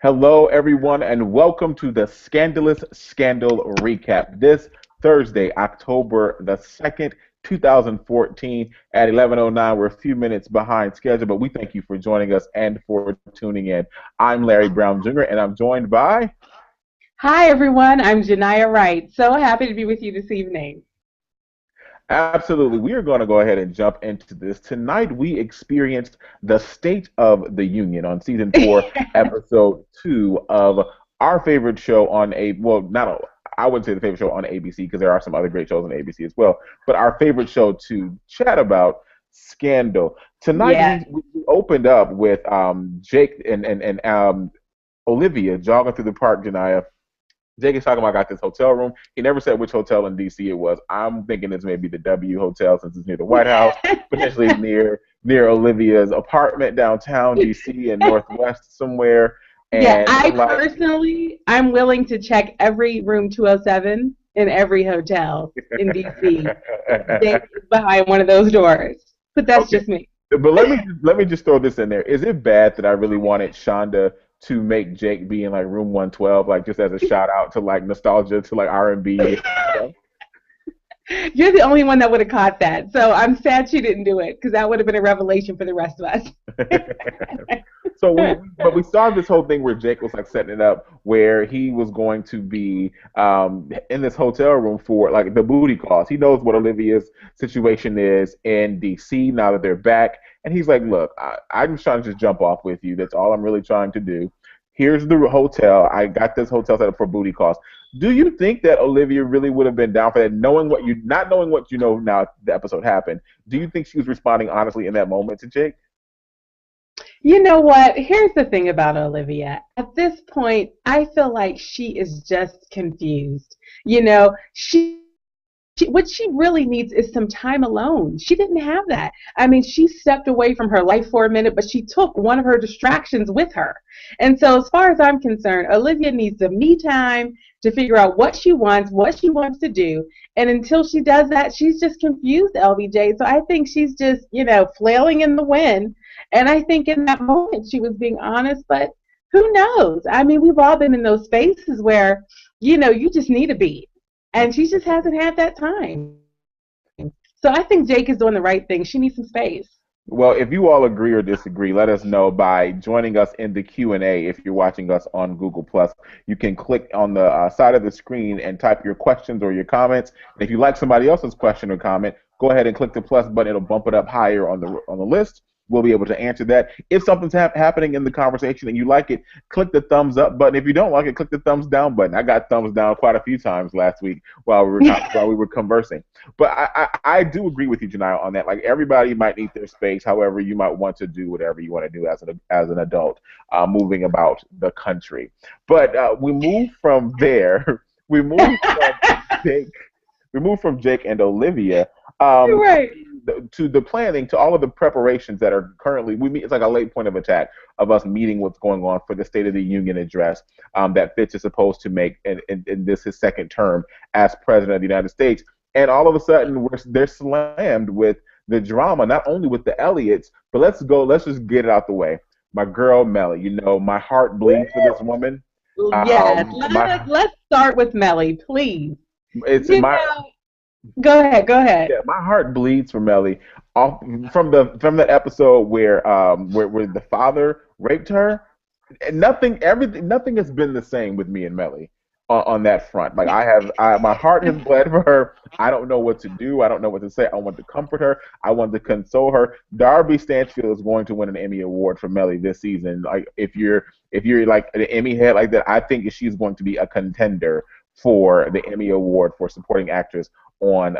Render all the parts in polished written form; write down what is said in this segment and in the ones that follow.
Hello, everyone, and welcome to the Scandalous Scandal Recap. This Thursday, October the 2nd, 2014, at 11:09. We're a few minutes behind schedule, but we thank you for joining us and for tuning in. I'm Larry Brown Jr., and I'm joined by. Hi, everyone. I'm Janiyah Wright. So happy to be with you this evening. Absolutely. We are going to go ahead and jump into this. Tonight, we experienced the State of the Union on season four, episode two of our favorite show on well, not a, I wouldn't say the favorite show on ABC because there are some other great shows on ABC as well, but our favorite show to chat about, Scandal. Tonight, Yeah. we opened up with Jake and Olivia jogging through the park, Janiyah. Jake is talking about got this hotel room. He never said which hotel in DC it was. I'm thinking it's maybe the W Hotel since it's near the White House, potentially near Olivia's apartment downtown DC and Northwest somewhere. Yeah, And I I'm like, personally, I'm willing to check every room 207 in every hotel in DC. Jake is behind one of those doors. But that's okay, just me. but let me just throw this in there. Is it bad that I really wanted Shonda to make Jake be in like room 112, like just as a shout out to like nostalgia to like R&B stuff? You're the only one that would have caught that. So I'm sad she didn't do it because that would have been a revelation for the rest of us. So but we saw this whole thing where Jake was like setting it up where he was going to be in this hotel room for like the booty calls. He knows what Olivia's situation is in DC now that they're back, and he's like, "Look, I'm just trying to just jump off with you. That's all I'm really trying to do. Here's the hotel. I got this hotel set up for booty calls." Do you think that Olivia really would have been down for that, not knowing what you know now the episode happened? Do you think she was responding honestly in that moment to Jake? You know what? Here's the thing about Olivia. At this point, I feel like she is just confused. You know, what she really needs is some time alone. She didn't have that. I mean, she stepped away from her life for a minute, but she took one of her distractions with her. And so, as far as I'm concerned, Olivia needs some me time to figure out what she wants to do. And until she does that, she's just confused, LBJ. So I think she's just, flailing in the wind. And I think in that moment she was being honest, but who knows? I mean, we've all been in those spaces where, you just need a beat. And she just hasn't had that time. So I think Jake is doing the right thing. She needs some space. Well, if you all agree or disagree, let us know by joining us in the Q&A. If you're watching us on Google Plus, you can click on the side of the screen and type your questions or your comments. And if you like somebody else's question or comment, go ahead and click the plus button. It'll bump it up higher on the list. We'll be able to answer that. If something's happening in the conversation and you like it, click the thumbs up button. If you don't like it, click the thumbs down button. I got thumbs down quite a few times last week while we were conversing. But I do agree with you, Janiyah, on that. Like everybody might need their space. However, you might want to do whatever you want to do as an adult, moving about the country. But we move from there. We move from Jake. We move from Jake and Olivia. You're right. To the planning, to all of the preparations that are currently, we meet. It's like a late point of attack of us meeting what's going on for the State of the Union address that Fitz is supposed to make in this his second term as president of the United States. And all of a sudden, they're slammed with the drama, not only with the Elliots, but let's just get it out the way. My girl Mellie, my heart bleeds for this woman. Yes. My Let's start with Mellie, please. it's You my know, Go ahead. Go ahead. Yeah, my heart bleeds for Mellie. Off from that episode where the father raped her. And nothing has been the same with me and Mellie on that front. Like my heart has bled for her. I don't know what to do. I don't know what to say. I want to comfort her. I want to console her. Darby Stanfield is going to win an Emmy award for Mellie this season. Like if you're like an Emmy head like that, I think she's going to be a contender for the Emmy award for supporting actress on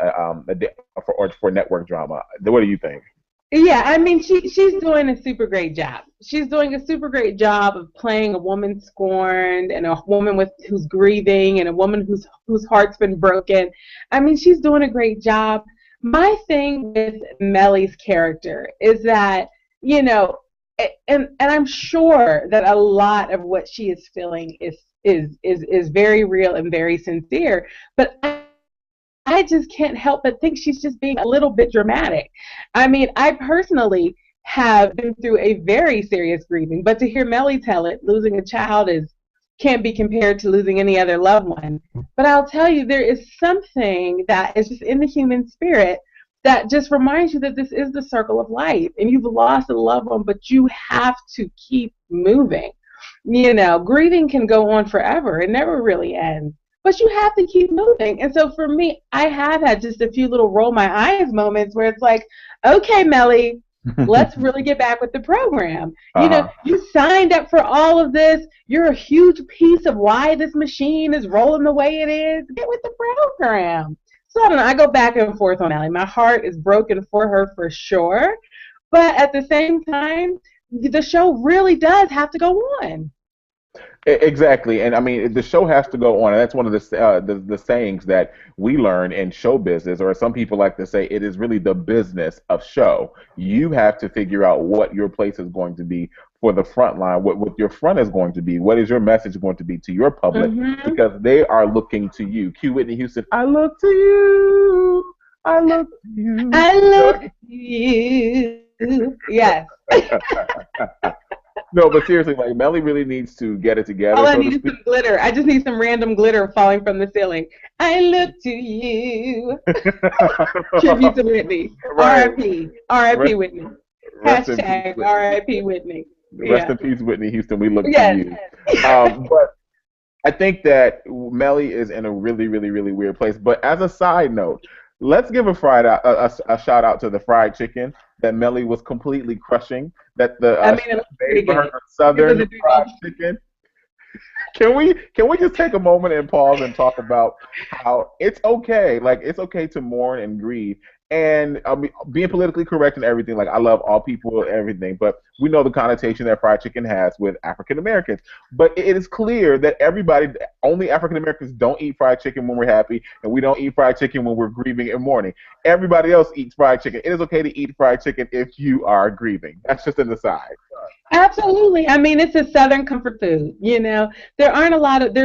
for network drama. What do you think? Yeah, I mean, she's doing a super great job. She's doing a super great job of playing a woman scorned and a woman who's grieving and a woman whose heart's been broken. I mean, she's doing a great job. My thing with Mellie's character is that, and I'm sure that a lot of what she is feeling is very real and very sincere, but I just can't help but think she's just being a little bit dramatic. I mean, I personally have been through a very serious grieving. But to hear Mellie tell it, losing a child is can't be compared to losing any other loved one. But I'll tell you, there is something that is just in the human spirit that just reminds you that this is the circle of life, and you've lost a loved one, but you have to keep moving. You know, grieving can go on forever. It never really ends. But you have to keep moving. And so for me, I have had just a few little roll my eyes moments where it's like, okay, Mellie, let's really get back with the program. You know, you signed up for all of this. You're a huge piece of why this machine is rolling the way it is. Get with the program. So I don't know. I go back and forth on Mellie. My heart is broken for her for sure. But at the same time, the show really does have to go on. Exactly, and I mean the show has to go on, and that's one of the sayings that we learn in show business, or some people like to say it is really the business of show. You have to figure out what your place is going to be for the front line, what your front is going to be, what is your message going to be to your public, because they are looking to you. Cue Whitney Houston, I look to you, I look to you, I look to you. Yes. No, but seriously, like Mellie really needs to get it together. All I need is some glitter. I just need some random glitter falling from the ceiling. I look to you. Tribute to Whitney. Right. R.I.P. R.I.P. Whitney. Hashtag R.I.P. Whitney. Rest in peace, Whitney Houston. We look to you. But I think that Mellie is in a really, really, really weird place. But as a side note, let's give a shout out to the fried chicken that Mellie was completely crushing. That the made for her Southern fried chicken. Can we just take a moment and pause and talk about how it's okay, like it's okay to mourn and grieve, and being politically correct and everything. Like I love all people and everything, but we know the connotation that fried chicken has with African Americans. But it is clear that only African Americans don't eat fried chicken when we're happy, and we don't eat fried chicken when we're grieving and mourning. Everybody else eats fried chicken. It is okay to eat fried chicken if you are grieving. That's just an aside. Absolutely. I mean, it's a Southern comfort food. You know, there aren't a lot of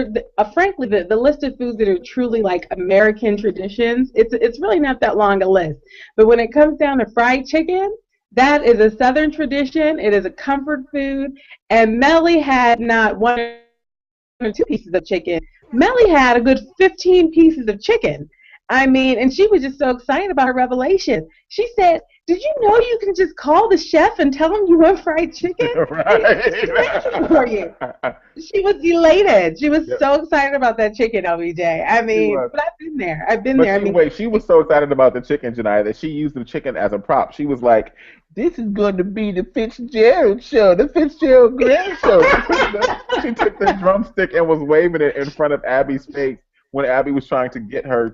frankly, the list of foods that are truly like American traditions. It's really not that long a list. But when it comes down to fried chicken, that is a Southern tradition. It is a comfort food. And Mellie had not one or two pieces of chicken. Mellie had a good 15 pieces of chicken. I mean, and she was just so excited about her revelation. She said, "Did you know you can just call the chef and tell him you want fried chicken? Right. For you." She was elated. She was so excited about that chicken, LBJ. I mean, but I've been there. I've been there. Wait, she was so excited about the chicken, Janiyah, that she used the chicken as a prop. She was like, "This is going to be the Fitzgerald show, the Fitzgerald Graham show." She took the drumstick and was waving it in front of Abby's face when Abby was trying to get her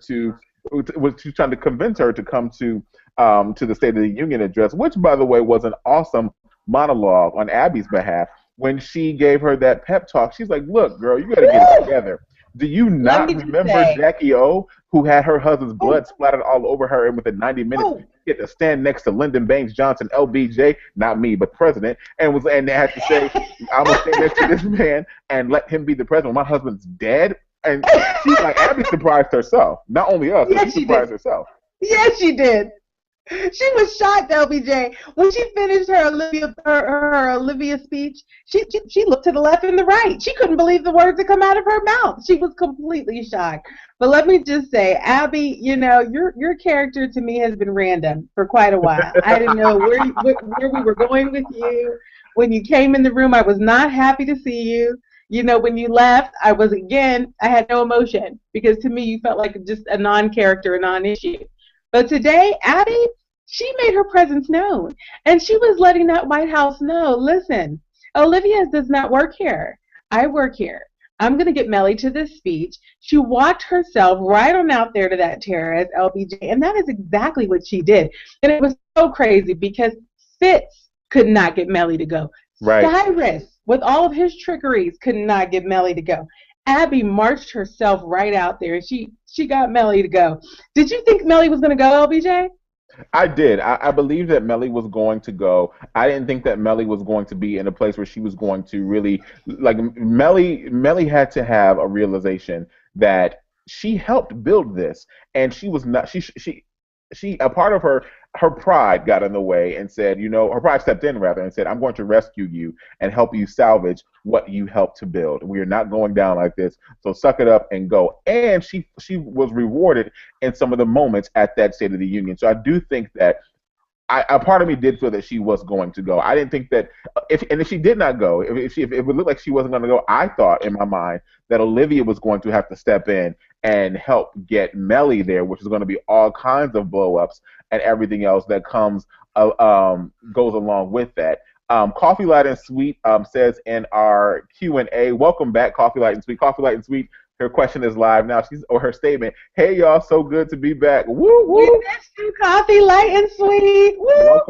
trying to convince her to come to the State of the Union address, which, by the way, was an awesome monologue on Abby's behalf. When she gave her that pep talk, she's like, "Look, girl, you got to get it together. Do you not remember Jackie O, who had her husband's blood splattered all over her, and within 90 minutes, get to stand next to Lyndon Baines Johnson, LBJ, not me, but the president, and they had to say, I'm going to stand next to this man and let him be the president. My husband's dead." And she's like, Abby surprised herself. Not only us, but she surprised herself. Yes, she did. She was shocked, LBJ. When she finished her Olivia speech, she looked to the left and the right. She couldn't believe the words that come out of her mouth. She was completely shocked. But let me just say, Abby, you know, your character to me has been random for quite a while. I didn't know where we were going with you. When you came in the room, I was not happy to see you. You know, when you left, I had no emotion, because to me you felt like just a non-character, a non-issue. But today, Abby, she made her presence known, and she was letting that White House know, listen, Olivia does not work here. I work here. I'm going to get Mellie to this speech. She walked herself right on out there to that terrace, LBJ, and that is exactly what she did. And it was so crazy because Fitz could not get Mellie to go. Right. Cyrus, with all of his trickeries, could not get Mellie to go. Abby marched herself right out there, and she got Mellie to go. Did you think Mellie was going to go, LBJ? I did. I believed that Mellie was going to go. I didn't think that Mellie was going to be in a place where she was going to really, like, Mellie had to have a realization that she helped build this, and she was not, she a part of her her pride got in the way and said, her pride stepped in rather and said, I'm going to rescue you and help you salvage what you helped to build. We are not going down like this. So suck it up and go. And she was rewarded in some of the moments at that State of the Union. So I do think that a part of me did feel that she was going to go. I didn't think that if she did not go, if it would look like she wasn't going to go, I thought in my mind that Olivia was going to have to step in and help get Mellie there, which is going to be all kinds of blow-ups and everything else that goes along with that. Coffee Light and Sweet says in our Q&A, welcome back, Coffee Light and Sweet. Coffee Light and Sweet, her question is live now. Her statement, hey y'all, so good to be back. Woo woo. We missed you, Coffee Light and Sweet. Woo,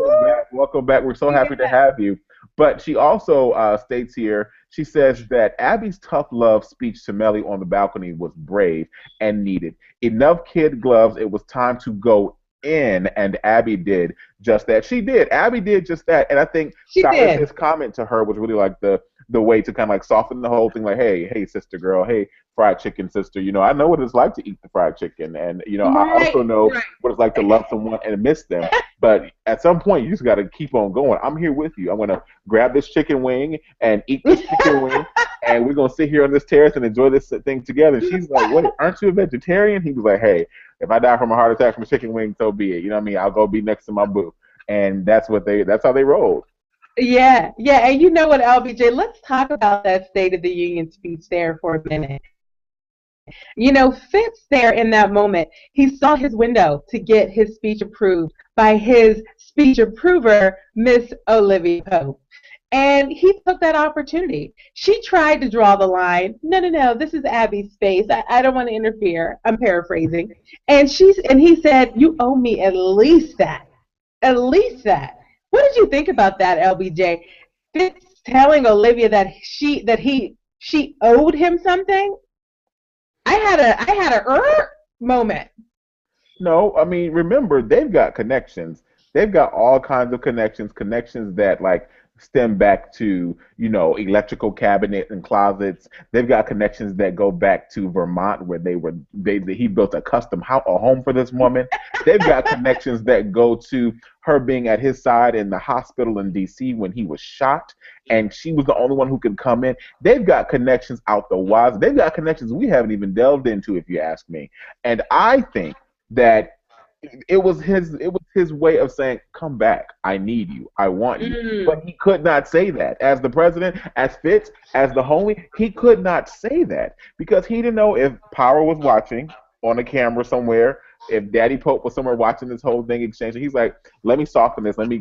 welcome back. We're so happy to have you. But she also states here, she says that Abby's tough love speech to Mellie on the balcony was brave and needed. Enough kid gloves. It was time to go in, and Abby did just that. She did. Abby did just that, and I think Cyrus's comment to her was really like the way to kind of like soften the whole thing. Like, hey, sister girl, hey, fried chicken sister. I know what it's like to eat the fried chicken, and I also know what it's like to love someone and miss them. But at some point, you just got to keep on going. I'm here with you. I'm gonna grab this chicken wing and eat this chicken wing, and we're gonna sit here on this terrace and enjoy this thing together. And she's like, wait, aren't you a vegetarian? He was like, hey, if I die from a heart attack from a chicken wing, so be it. You know what I mean? I'll go be next to my boo. And that's how they rolled. Yeah, and you know what, LBJ, let's talk about that State of the Union speech there for a minute. Fitz there in that moment, he saw his window to get his speech approved by his speech approver, Miss Olivia Pope. And he took that opportunity. She tried to draw the line. No, this is Abby's space. I don't want to interfere. I'm paraphrasing. And he said, you owe me at least that. At least that. What did you think about that, LBJ? Fitz telling Olivia that she owed him something? I had a moment. No, I mean, remember, they've got connections. They've got all kinds of connections that like stem back to, electrical cabinets and closets. They've got connections that go back to Vermont where he built a home for this woman. They've got connections that go to her being at his side in the hospital in D.C. when he was shot, and she was the only one who could come in. They've got connections out the wazoo. They've got connections we haven't even delved into, if you ask me. And I think that it was his way of saying, come back, I need you, I want you. But he could not say that. As the president, as Fitz, as the homie, he could not say that because he didn't know if Power was watching on a camera somewhere, if Daddy Pope was somewhere watching this whole thing exchange. He's like, let me soften this, let me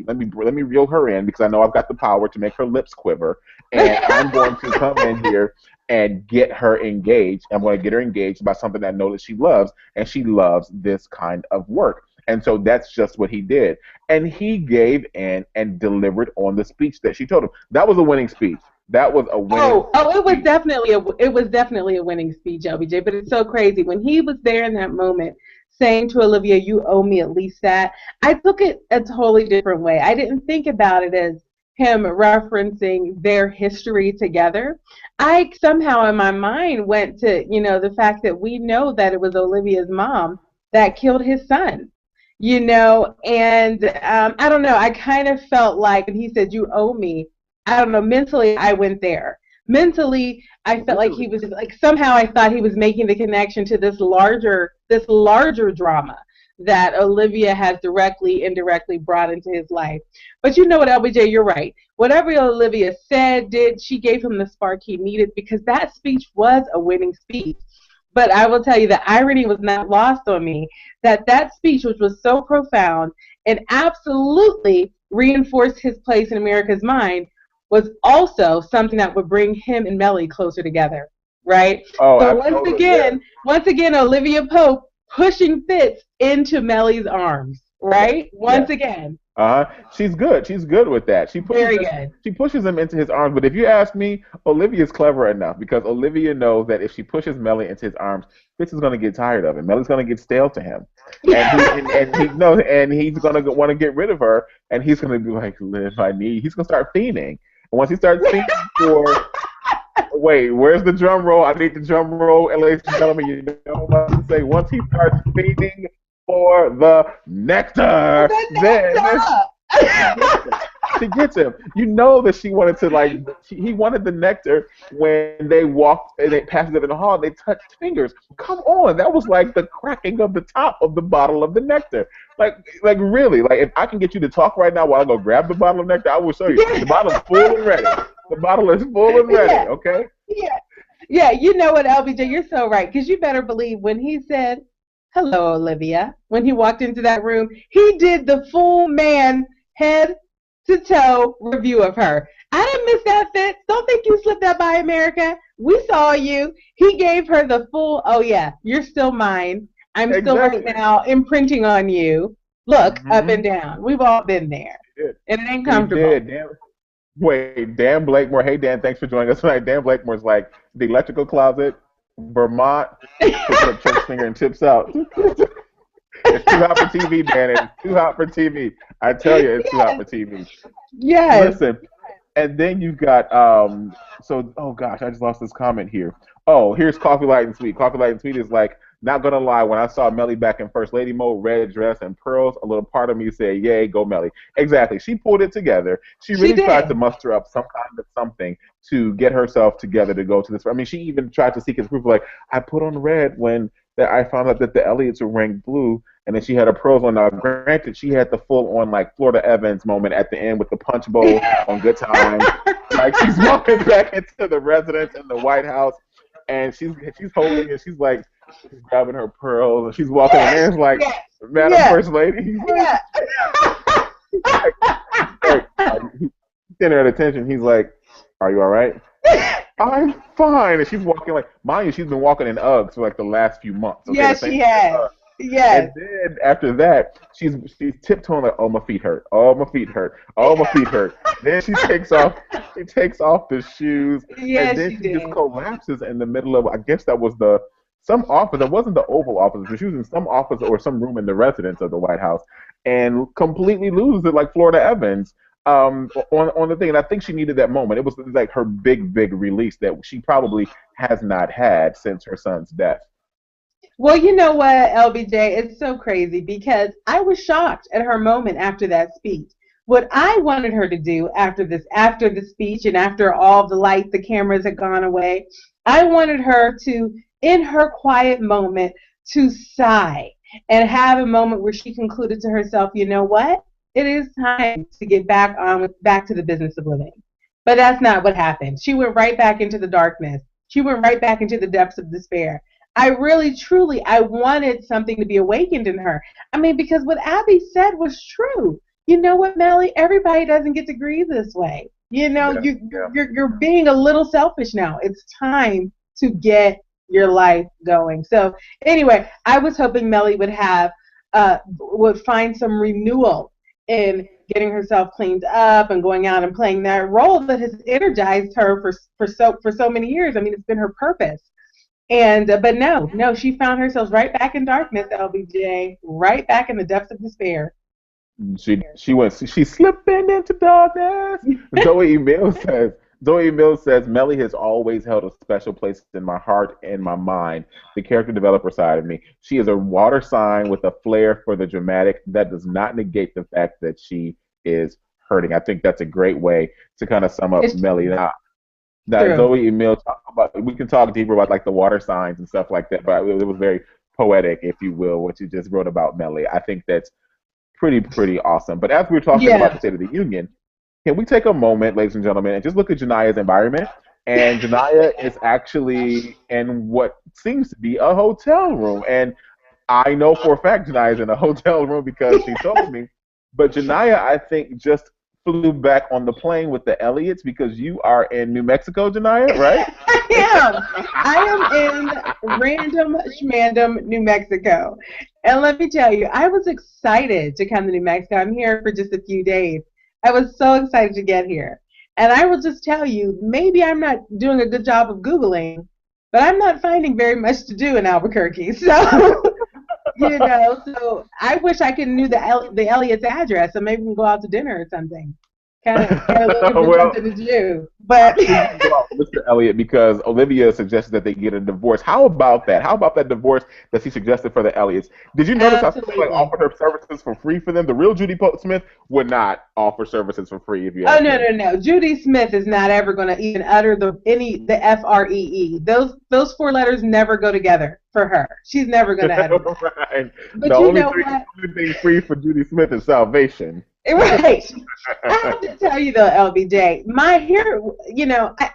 reel her in because I know I've got the power to make her lips quiver, and I'm going to come in here and get her engaged. I'm going to get her engaged by something I know that she loves, and she loves this kind of work. And so that's just what he did. And he gave in and delivered on the speech that she told him. That was a winning speech. That was a winning speech. It was definitely a winning speech, LBJ, but it's so crazy. When he was there in that moment saying to Olivia, you owe me at least that, I took it a totally different way. I didn't think about it as him referencing their history together. I somehow in my mind went to, the fact that we know that it was Olivia's mom that killed his son. And I don't know, I kind of felt like when he said, you owe me, I don't know, mentally I went there. Mentally, I felt like he was like, somehow I thought he was making the connection to this larger drama that Olivia has directly, indirectly brought into his life. But you know what, LBJ, you're right. Whatever Olivia said, did, she gave him the spark he needed because that speech was a winning speech. But I will tell you the irony was not lost on me that speech, which was so profound and absolutely reinforced his place in America's mind, was also something that would bring him and Mellie closer together, right? Oh, so once again, Olivia Pope pushing Fitz into Mellie's arms, right? Once again. She's good. She's good with that. She pushes him into his arms. But if you ask me, Olivia's clever enough because Olivia knows that if she pushes Mellie into his arms, Fitz is going to get tired of it. Mellie's going to get stale to him, and he knows, and he's going to want to get rid of her, and he's going to be like, Liv, he's going to start fiending. And once he starts fiending for, wait, where's the drum roll? I need the drum roll. And ladies and gentlemen, you know what I'm about to say. Once he starts fiending for the nectar. Then nectar. she gets him. You know that she wanted to he wanted the nectar when they walked and they passed it in the hall. They touched fingers. Come on, that was like the cracking of the top of the bottle of the nectar. Like really, like if I can get you to talk right now while I go grab the bottle of nectar, I will show you. The bottle is full and ready. The bottle is full and ready. Yeah. Okay. Yeah. You know what, LBJ? You're so right. Because you better believe when he said, "Hello, Olivia," when he walked into that room, he did the full man head to toe review of her. I didn't miss that, Fitz. Don't think you slipped that by, America. We saw you. He gave her the full, oh yeah, you're still mine. I'm still right now imprinting on you. Look, up and down. We've all been there. And it ain't comfortable. He did. Wait, Dan Blakemore. Hey, Dan, thanks for joining us tonight. Dan Blakemore's like, the electrical closet, Vermont, picks up church finger and tips out. It's too hot for TV, Dan. It's too hot for TV. I tell you, it's too hot for TV. Yes. Listen, and then you've got, oh gosh, I just lost this comment here. Oh, here's Coffee Light and Sweet. Coffee Light and Sweet is like, not gonna lie, when I saw Mellie back in First Lady mode, red dress and pearls, a little part of me said, yay, go Mellie. Exactly. She pulled it together. She really tried to muster up some kind of something to get herself together to go to this. I mean, she even tried to seek his proof, like, I put on red when I found out that the Elliots were wearing blue, and then she had her pearls on. Now, granted, she had the full-on, like, Florida Evans moment at the end with the punch bowl on Good Times. Like, she's walking back into the residence in the White House, and she's holding it. She's like, she's grabbing her pearls, and she's walking, and there's like, Madam First Lady. He's getting her attention. He's like, are you all right? I'm fine. And she's walking like, mind you, she's been walking in Uggs for like the last few months. Okay? Yes, she has. Yes. And then after that, she's tiptoeing like, oh, my feet hurt. Oh, my feet hurt. Oh, my feet hurt. Then she takes off the shoes. Yes, and then she just collapses in the middle of, I guess that was some office. It wasn't the Oval Office, but she was in some office or some room in the residence of the White House and completely loses it like Florida Evans. On the thing, and I think she needed that moment. It was like her big release that she probably has not had since her son's death. Well, you know what, LBJ, it's so crazy because I was shocked at her moment after that speech. What I wanted her to do after the speech and after all the lights, the cameras had gone away, I wanted her to, in her quiet moment, to sigh and have a moment where she concluded to herself, you know what? It is time to get back to the business of living. But that's not what happened. She went right back into the darkness. She went right back into the depths of despair. I really, truly, I wanted something to be awakened in her. I mean, because what Abby said was true. You know what, Mellie? Everybody doesn't get to grieve this way. You know, you're being a little selfish now. It's time to get your life going. So anyway, I was hoping Mellie would find some renewal in getting herself cleaned up and going out and playing that role that has energized her for so many years. I mean, it's been her purpose. And but no, she found herself right back in darkness, LBJ, right back in the depths of despair. She's slipping into darkness. Zoe Mills says, Mellie has always held a special place in my heart and my mind, the character developer side of me. She is a water sign with a flair for the dramatic. That does not negate the fact that she is hurting. I think that's a great way to kind of sum up Mellie. Now Zoe Mills, we can talk deeper about like the water signs and stuff like that, but it was very poetic, if you will, what you just wrote about Mellie. I think that's pretty awesome. But as we were talking about the State of the Union, can we take a moment, ladies and gentlemen, and just look at Jania's environment? And Jania is actually in what seems to be a hotel room. And I know for a fact Jania is in a hotel room because she told me. But Jania, I think, just flew back on the plane with the Elliots because you are in New Mexico, Jania, right? I am in random schmandom New Mexico. And let me tell you, I was excited to come to New Mexico. I'm here for just a few days. I was so excited to get here. And I will just tell you, maybe I'm not doing a good job of Googling, but I'm not finding very much to do in Albuquerque. So, so I wish I could know the Elliott's address, so maybe we can go out to dinner or something. Kind of looking for something to do. But Mr. Elliott, because Olivia suggested that they get a divorce. How about that? How about that divorce that she suggested for the Elliots? Did you notice how she like Absolutely. offered her services for free for them? The real Judy Smith would not offer services for free, if you Oh ask no me. no no! Judy Smith is not ever going to even utter the FREE. Those four letters never go together for her. She's never going to utter that. Right. The But you only know thing, what? only thing free for Judy Smith is salvation. Right. I have to tell you though, LBJ, my here,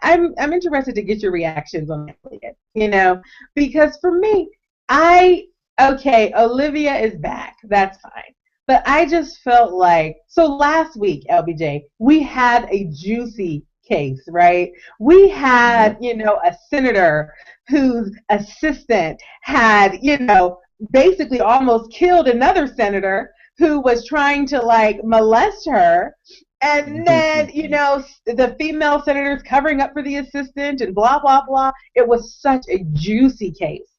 I'm interested to get your reactions on that, because for me, I okay, Olivia is back. That's fine. But I just felt like so last week, LBJ, we had a juicy case, right? We had, Mhm. a senator whose assistant had, basically almost killed another senator who was trying to like molest her. And then, the female senators covering up for the assistant and blah, blah, blah. It was such a juicy case.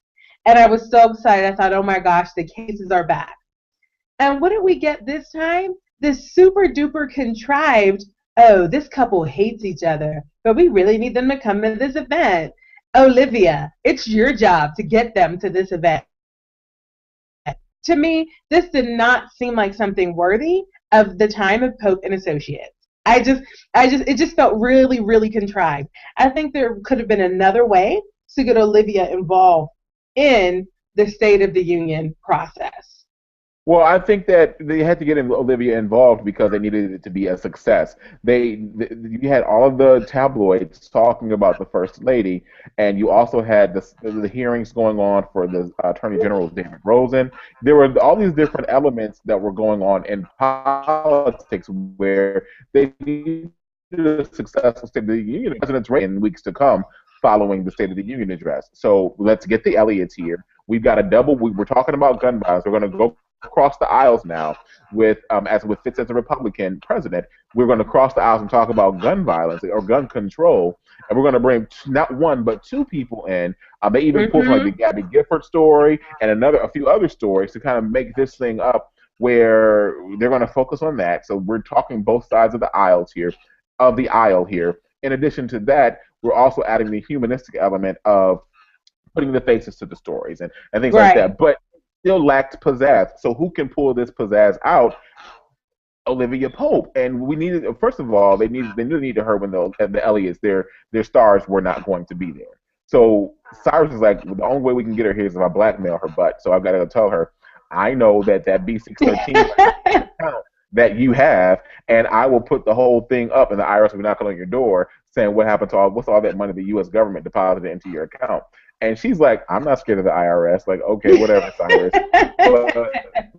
And I was so excited. I thought, oh my gosh, the cases are back. And what did we get this time? This super duper contrived, oh, this couple hates each other, but we really need them to come to this event. Olivia, it's your job to get them to this event. To me, this did not seem like something worthy of the time of Pope and Associates. It just felt really, really contrived. I think there could have been another way to get Olivia involved in the State of the Union process. Well, I think that they had to get Olivia involved because they needed it to be a success. You had all of the tabloids talking about the first lady, and you also had the hearings going on for the Attorney General David Rosen. There were all these different elements that were going on in politics where they needed a successful State of the Union president's race in weeks to come following the State of the Union address. So let's get the Elliots here. We've got a double. We're talking about gun violence. We're going to go across the aisles now with as with Fitz as a Republican president. We're going to cross the aisles and talk about gun violence or gun control, and we're going to bring not one but two people in. They even pulled from like the Mm-hmm. Gabby Gifford story and a few other stories to kind of make this thing up where they're going to focus on that. So we're talking both sides of the aisle here. In addition to that, we're also adding the humanistic element of putting the faces to the stories and things like Right. that. But still lacked pizzazz. So who can pull this pizzazz out? Olivia Pope. And we needed first of all, they knew they needed her when the Elliots, their stars were not going to be there. So Cyrus is like, well, the only way we can get her here is if I blackmail her butt. So I've got to tell her, I know that B613 account that you have, and I will put the whole thing up, and the IRS will be knocking on your door saying, what happened to what's all that money the U.S. government deposited into your account? And she's like, I'm not scared of the IRS. Like, okay, whatever, Cyrus.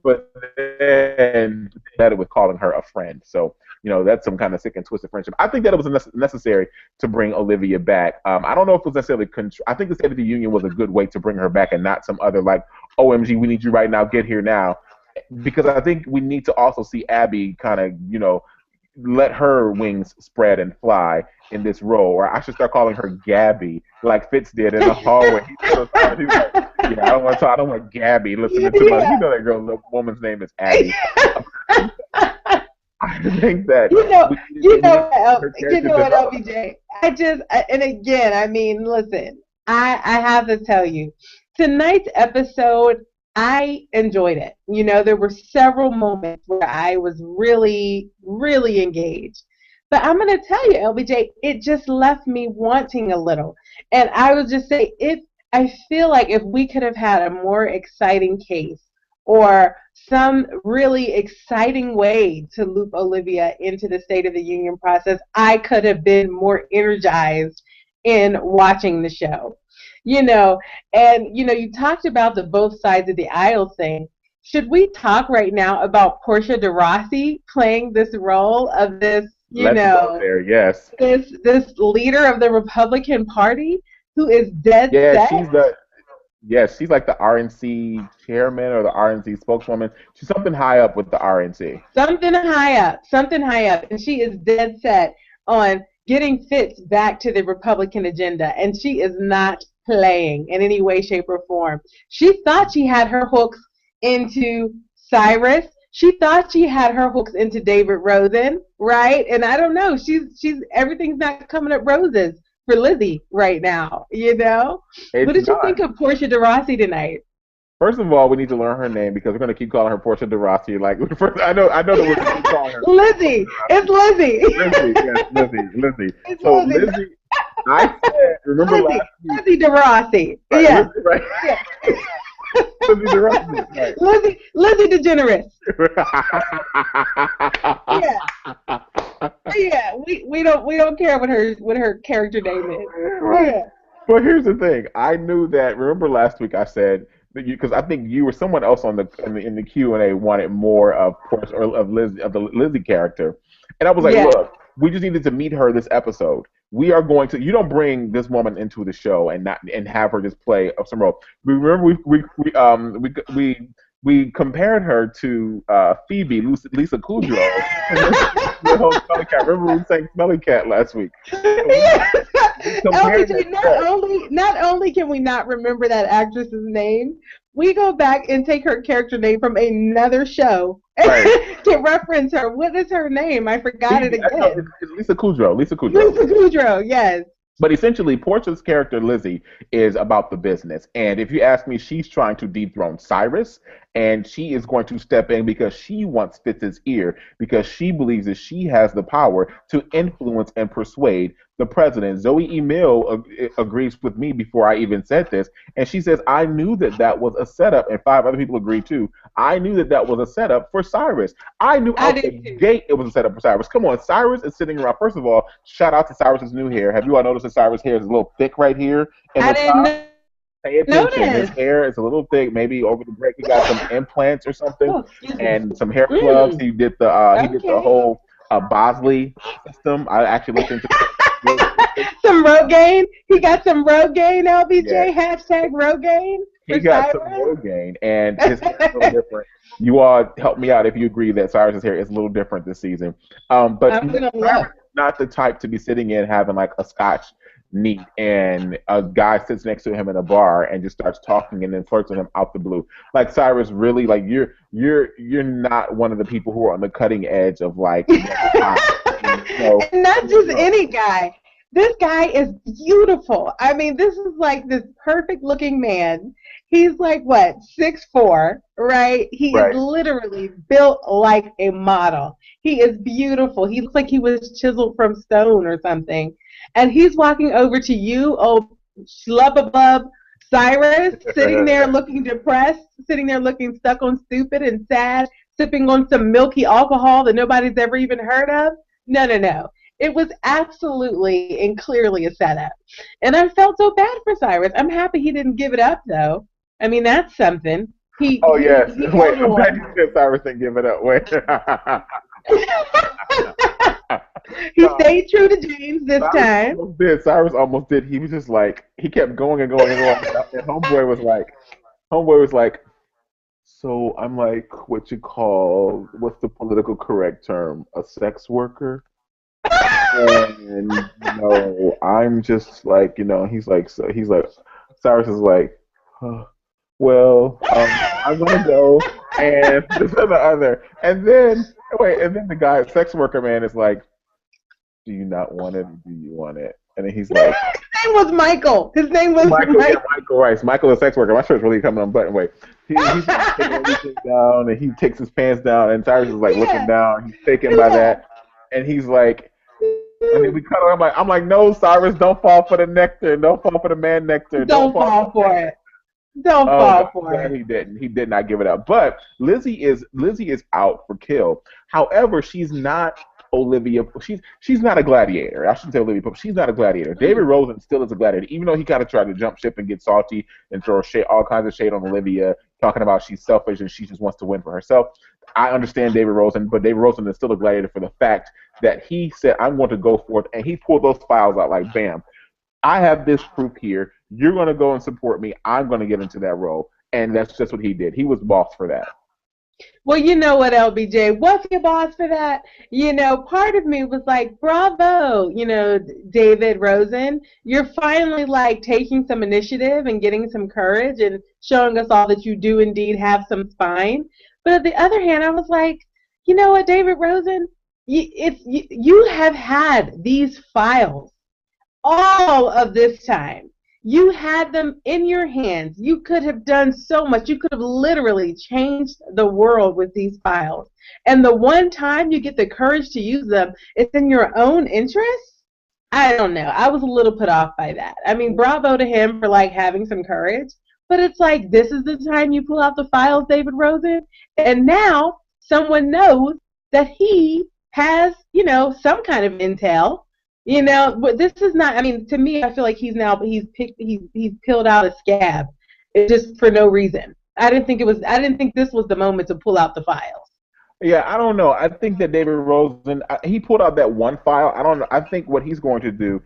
But then that it was calling her a friend. So, that's some kind of sick and twisted friendship. I think that it was necessary to bring Olivia back. I don't know if it was necessarily, I think the State of the Union was a good way to bring her back and not some other like, OMG, we need you right now, get here now. Because I think we need to also see Abby kind of, let her wings spread and fly in this role. Or I should start calling her Gabby, like Fitz did in the hallway. He's so sorry. He's like, yeah, I don't want Gabby listening to my. Yeah. That girl, the woman's name is Abby. I think that You know, we need her you character know what, developed. LBJ? And again, I mean, listen, I have to tell you, tonight's episode, I enjoyed it. There were several moments where I was really, really engaged. But I'm going to tell you, LBJ, it just left me wanting a little. And I would just say, if I feel like if we could have had a more exciting case or some really exciting way to loop Olivia into the State of the Union process, I could have been more energized in watching the show. You know, and you talked about the both sides of the aisle thing. Should we talk right now about Portia de Rossi playing this role of this, Let's go there. Yes. this leader of the Republican Party who is dead Yeah, set? she's like the RNC chairman or the RNC spokeswoman. She's something high up with the RNC. Something high up, and she is dead set on getting Fitz back to the Republican agenda, and she is not playing in any way, shape, or form. She thought she had her hooks into Cyrus. She thought she had her hooks into David Rosen, right? And I don't know. She's everything's not coming up roses for Lizzie right now, you know? What It's did you think not. of Portia de Rossi tonight? First of all, we need to learn her name because we're going to keep calling her Portia de Rossi. Like, first, I know that we're going to keep calling her Portia Lizzie. de It's Rossi. Lizzie. Lizzie, yes, Lizzie. It's So Lizzie. Lizzie, I said, remember Lizzie. last week, Lizzie de Rossi. right? Yeah. Lizzie, right? Yeah. Lizzie de Rossi, right? Lizzie DeGeneres. Yeah. Yeah. We don't care what her character name is. Right. Yeah. But here's the thing. I knew that. Remember last week I said that you because I think you or someone else on the Q&A wanted more of course or of the Lizzie character, and I was like, Yeah. look, we just needed to meet her this episode. We are going to. You don't bring this woman into the show and not and have her just play some role. We remember we compared her to Phoebe Lisa Kudrow and the whole Smelly Cat. Remember we sang Smelly Cat last week. So we compared LBJ, it to that. not only can we not remember that actress's name, we go back and take her character name from another show Right. to reference her. What is her name? I forgot it Phoebe, no, again. it's Lisa Kudrow. Lisa Kudrow. Lisa Kudrow, yes. But essentially, Portia's character, Lizzie, is about the business. And if you ask me, she's trying to dethrone Cyrus, and she is going to step in because she wants Fitz's ear, because she believes that she has the power to influence and persuade the president. Zoe Emile agrees with me before I even said this, and she says, I knew that that was a setup, and 5 other people agree too. I knew that that was a setup for Cyrus. I knew I out the did too. gate it was a setup for Cyrus. Come on, Cyrus is sitting around. First of all, shout out to Cyrus's new hair. Have you all noticed that Cyrus' hair is a little thick right here in I the top? didn't Pay attention. His notice. hair is a little thick. Maybe over the break he got some implants or something, Oh, excuse me. and some hair plugs. He did the Okay. whole Bosley system. I actually looked into it. Some Rogaine. He got some Rogaine, LBJ. Yeah, Hashtag Rogaine he for got some Cyrus. Rogaine, and his hair is a little different. You all help me out if you agree that Cyrus's hair is a little different this season. But I'm gonna Cyrus look. is not the type to be sitting in having like a scotch neat and a guy sits next to him in a bar and just starts talking and then flirts with him out the blue. Like Cyrus really like you're not one of the people who are on the cutting edge of like time. So And not you just know, any guy. This guy is beautiful. I mean, this is like this perfect looking man. He's like what, 6'4", right? He is right. literally built like a model. He is beautiful. He looks like he was chiseled from stone or something. And he's walking over to you, oh schlubabub Cyrus, sitting there looking depressed, sitting there looking stuck on stupid and sad, sipping on some milky alcohol that nobody's ever even heard of. No, no, no. It was absolutely and clearly a setup. And I felt so bad for Cyrus. I'm happy he didn't give it up, though. I mean, that's something. He Oh he yes. he Wait, held I'm glad on. you said Cyrus didn't give it up. Wait. He No, stayed true to James this Cyrus time. almost did. Cyrus almost did. He was just like he kept going and going and going. And homeboy was like, so I'm like what you call what's the political correct term? A sex worker? And no, I'm just like, he's like Cyrus is like, "Huh, well, I'm gonna go and this and the other. And then the guy, sex worker man is like, do you not want it? Do you want it? And then he's like, His name was Michael. His name was Michael, yeah, Michael. Michael Rice. Michael, the sex worker. My shirt's really coming unbuttoned. Wait. He's taking everything down, and he takes his pants down, and Cyrus is like looking Yeah, down. He's taken by yeah. that, and he's like, and then we cut on. I'm like, no, Cyrus, don't fall for the nectar. Don't fall for the man nectar. Don't Don't fall fall for for it. Don't Oh, fall but I'm for glad it. he didn't. He did not give it up. But Lizzie is out for kill. However, she's not Olivia. She's not a gladiator. I shouldn't say Olivia, but she's not a gladiator. David Mm. Rosen still is a gladiator, even though he kind of tried to jump ship and get salty and throw shade, all kinds of shade on Olivia, talking about she's selfish and she just wants to win for herself. I understand David Rosen, but David Rosen is still a gladiator for the fact that he said, "I'm going to go for it," and he pulled those files out like, bam. I have this proof here. You're going to go and support me. I'm going to get into that role. And that's just what he did. He was boss for that. Well, you know what, LBJ? Was he a boss for that? Part of me was like, bravo, David Rosen. You're finally like taking some initiative and getting some courage and showing us all that you do indeed have some spine. But on the other hand, I was like, you know what, David Rosen? You have had these files all of this time. You had them in your hands. You could have done so much. You could have literally changed the world with these files. And the one time you get the courage to use them, it's in your own interest. I don't know. I was a little put off by that. I mean, bravo to him for like having some courage. But it's like, this is the time you pull out the files, David Rosen. And now someone knows that he has, some kind of intel. But this is not. I mean, to me, I feel like he's peeled out a scab, just for no reason. I didn't think this was the moment to pull out the files. Yeah, I don't know. I think that David Rosen, he pulled out that one file. I don't know. I think what he's going to do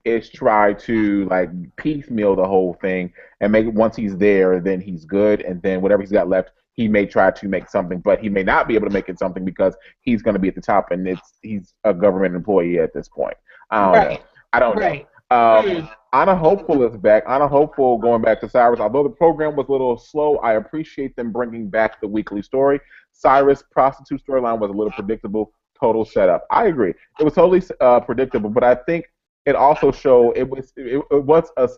is try to like piecemeal the whole thing and make it, once he's there, then he's good, and then whatever he's got left, he may try to make something, but he may not be able to make it something because he's going to be at the top, and he's a government employee at this point. I don't know. Anna Hopeful is back. Anna Hopeful going back to Cyrus. Although the program was a little slow, I appreciate them bringing back the weekly story. Cyrus' prostitute storyline was a little predictable, total setup. I agree. It was totally predictable, but I think it also showed it was a.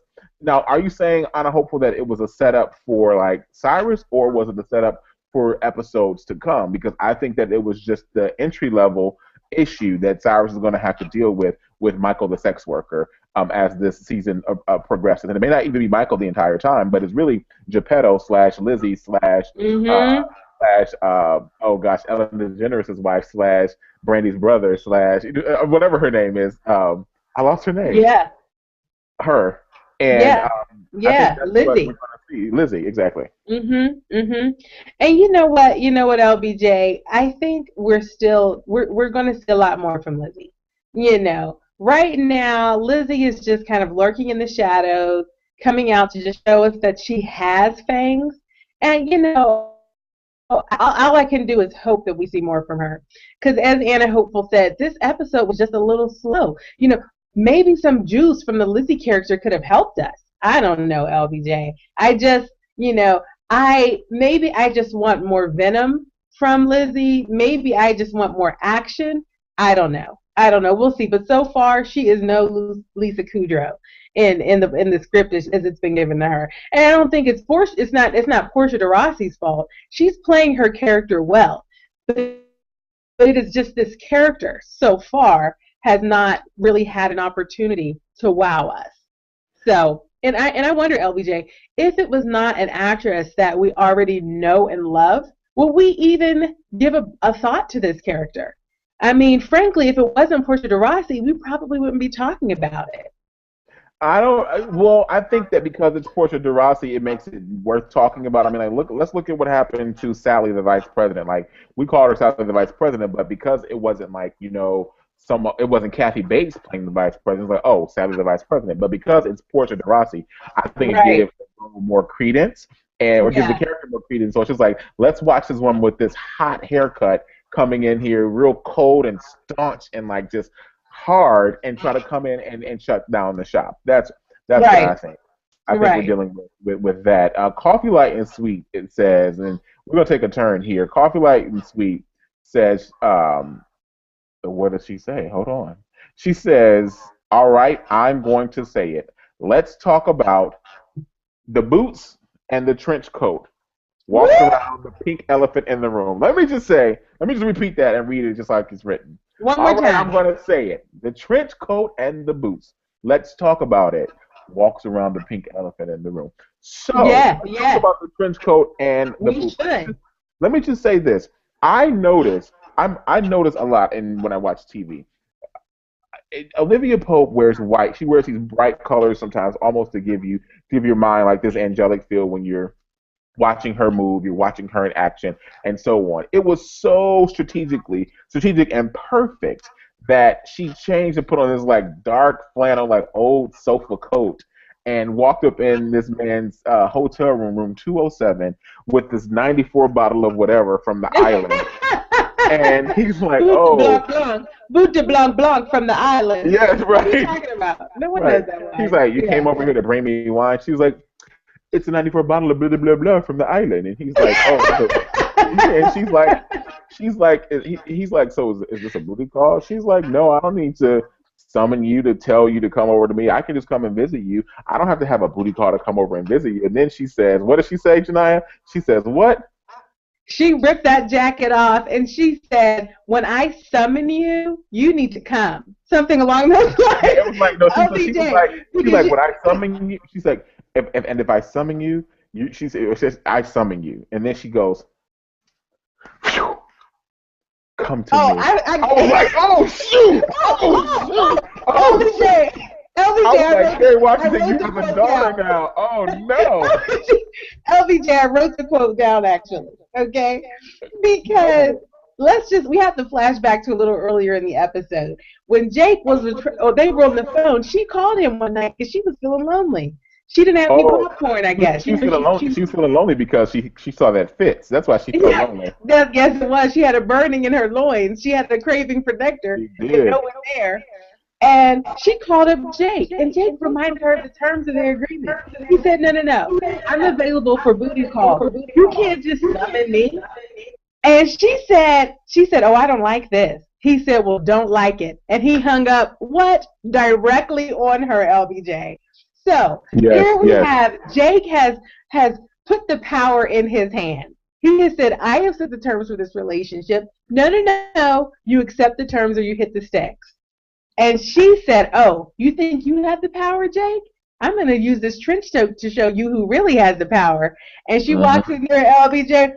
Now, are you saying, Anna Hopeful, that it was a setup for like Cyrus, or was it the setup for episodes to come? Because I think that it was just the entry level issue that Cyrus is going to have to deal with Michael the sex worker as this season progresses. And it may not even be Michael the entire time, but it's really Geppetto / Lizzie / oh gosh, Ellen DeGeneres' wife / Brandy's brother / whatever her name is. I lost her name. Yeah. Her. And yeah. Yeah, Lizzie. What we're gonna see. Lizzie, exactly. And you know what, LBJ? I think we're going to see a lot more from Lizzie. Right now, Lizzie is just kind of lurking in the shadows, coming out to just show us that she has fangs. And all I can do is hope that we see more from her. Because as Anna Hopeful said, this episode was just a little slow. Maybe some juice from the Lizzie character could have helped us. I don't know, LBJ. I just, maybe I just want more venom from Lizzie. Maybe I just want more action. I don't know. We'll see. But so far, she is no Lisa Kudrow in the script as it's been given to her. And I don't think it's not Portia de Rossi's fault. She's playing her character well, but it is just this character so far has not really had an opportunity to wow us. So, and I wonder, LBJ, if it was not an actress that we already know and love, will we even give a thought to this character? I mean, frankly, if it wasn't Portia de Rossi, we probably wouldn't be talking about it. I think that because it's Portia de Rossi, it makes it worth talking about. I mean, let's look at what happened to Sally, the vice president. Like, we called her Sally, the vice president, but because it wasn't like, it wasn't Kathy Bates playing the vice president. It's like, oh, Sally, the vice president. But because it's Portia de Rossi, I think it gave a little more credence, or gives the character more credence. So it's just like, let's watch this one with this hot haircut coming in here, real cold and staunch and like just hard, and try to come in and shut down the shop. That's what I think. I think we're dealing with that. Coffee Light and Sweet, it says, and we're going to take a turn here. Coffee Light and Sweet says, what does she say? Hold on. She says, all right, I'm going to say it. Let's talk about the boots and the trench coat. Walks around the pink elephant in the room. Let me just repeat that and read it just like it's written. One more time. I'm going to say it. The trench coat and the boots. Let's talk about it. Walks around the pink elephant in the room. So, talk about the trench coat and the boots. Should. Let me just say this. I notice a lot when I watch TV. Olivia Pope wears white. She wears these bright colors sometimes, almost to give your mind like this angelic feel when you're watching her move, you're watching her in action, and so on. It was so strategic and perfect that she changed and put on this like dark flannel, like old sofa coat, and walked up in this man's hotel room 207, with this 94 bottle of whatever from the island. And he's like, Boot de Blanc Blanc from the island. Yes, right. What are you talking about? No one knows that one. He's like, you came over here to bring me wine. She was like, it's a 94 bottle of blah, blah, blah, blah from the island. And he's like, oh. And he's like, so is this a booty call? She's like, no, I don't need to summon you to tell you to come over to me. I can just come and visit you. I don't have to have a booty call to come over and visit you. And then she says, what does she say, Janiyah? She says, what? She ripped that jacket off and she said, when I summon you, you need to come. Something along those lines. It was like, no, she was like, when I summon you, she's like, if I summon you, she says, I summon you. And then she goes, phew, come to me. I was like, oh, shoot. LBJ. I was like, Sherry Washington, you have a daughter now. Oh, no. LBJ, I wrote the quote down, actually. Okay? Because we have to flash back to a little earlier in the episode. When Jake they were on the phone, she called him one night because she was feeling lonely. She didn't have any popcorn, I guess. She was feeling lonely. She was feeling lonely because she saw that Fitz. That's why she felt lonely. Yes, it was. She had a burning in her loins. She had a craving for nectar. She did. No one there. And she called up Jake, and Jake reminded her of the terms of their agreement. He said, no, I'm available for booty calls. You can't just summon me. And she said, oh, I don't like this. He said, well, don't like it. And he hung up, what? Directly on her, LBJ. So here we have, Jake has put the power in his hand. He has said, I have set the terms for this relationship. No, you accept the terms or you hit the sticks. And she said, oh, you think you have the power, Jake? I'm going to use this trench coat to show you who really has the power. And she walks in there, LBJ,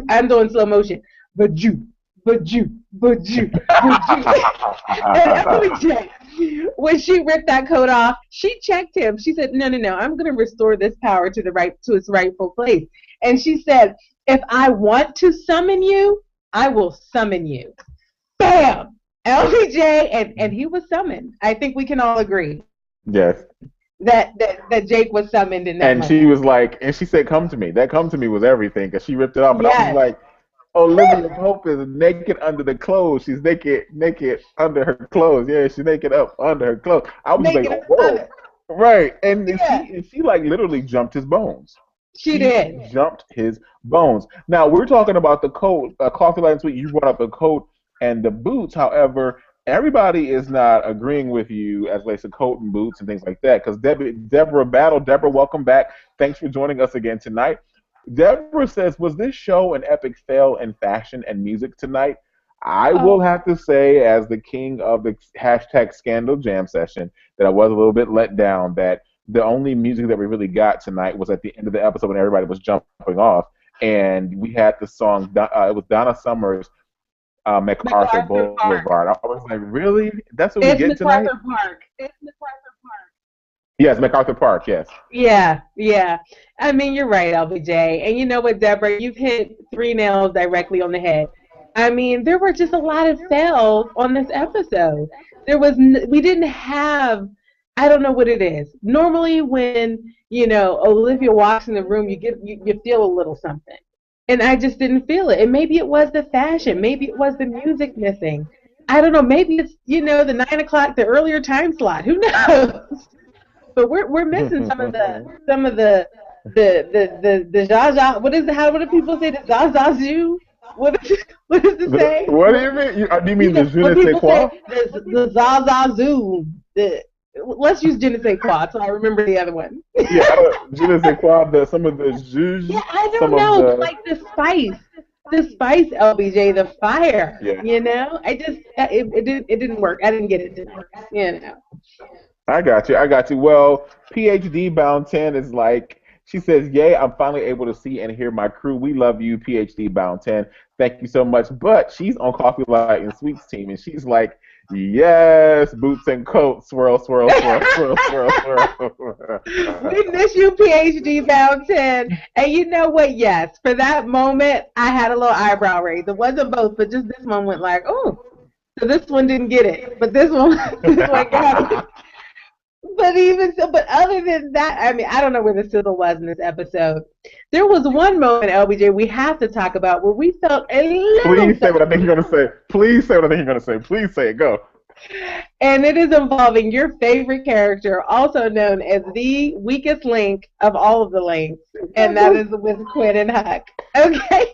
I'm doing slow motion, but you. And LBJ, when she ripped that coat off, she checked him. She said, no, I'm going to restore this power to its rightful place. And she said, if I want to summon you, I will summon you. Bam! LBJ, and he was summoned. I think we can all agree. Yes. That Jake was summoned in that moment. She was like, and she said, come to me. That come to me was everything, because she ripped it off. But I was like, Olivia Pope is naked under the clothes. She's naked under her clothes. Yeah, she's naked up under her clothes. I was naked like, whoa. Right. And she like literally jumped his bones. She did. Jumped his bones. Now, we're talking about the coat, Coffee Light and Sweet. You brought up the coat and the boots. However, everybody is not agreeing with you as relates to coat and boots and things like that. Because Deborah Battle, welcome back. Thanks for joining us again tonight. Deborah says, was this show an epic fail in fashion and music tonight? I will have to say, as the king of the hashtag Scandal Jam session, that I was a little bit let down that the only music that we really got tonight was at the end of the episode when everybody was jumping off. And we had the song, it was Donna Summer's MacArthur Boulevard. I was like, really? That's what we get tonight? It's MacArthur Park. Yes, MacArthur Park, yes. Yeah. I mean, you're right, LBJ. And you know what, Deborah? You've hit 3 nails directly on the head. I mean, there were just a lot of fails on this episode. We didn't have, I don't know what it is. Normally when, Olivia walks in the room, you feel a little something. And I just didn't feel it. And maybe it was the fashion. Maybe it was the music missing. I don't know. Maybe it's, the 9 o'clock, the earlier time slot. Who knows? But we're missing some of the Zaza. What do people say? The Zazazoo? What does it say? What do you mean? Do you mean the je ne sais quoi? The Zazazoo. Let's use je ne sais quoi so I remember the other one. Yeah, je ne sais quoi, some of the zhuzh. Yeah, I don't know. Like the spice, LBJ, the fire. Yeah. It didn't work. I didn't get it. I got you. Well, PhD Bound 10 is like, she says, yay, I'm finally able to see and hear my crew. We love you, PhD Bound 10. Thank you so much. But she's on Coffee Light and Sweets team, and she's like, yes, boots and coats, swirl, swirl, swirl, swirl, swirl, swirl. We miss you, PhD Bound 10. And you know what? Yes, for that moment, I had a little eyebrow raise. It wasn't both, but just this one went like, oh. So this one didn't get it, but this one got it. But other than that, I mean, I don't know where the sizzle was in this episode. There was one moment, LBJ, we have to talk about where we felt a little. Please say what I think you're going to say. Please say what I think you're going to say. Please say it. Go. And it is involving your favorite character, also known as the weakest link of all of the links, and that is with Quinn and Huck. Okay?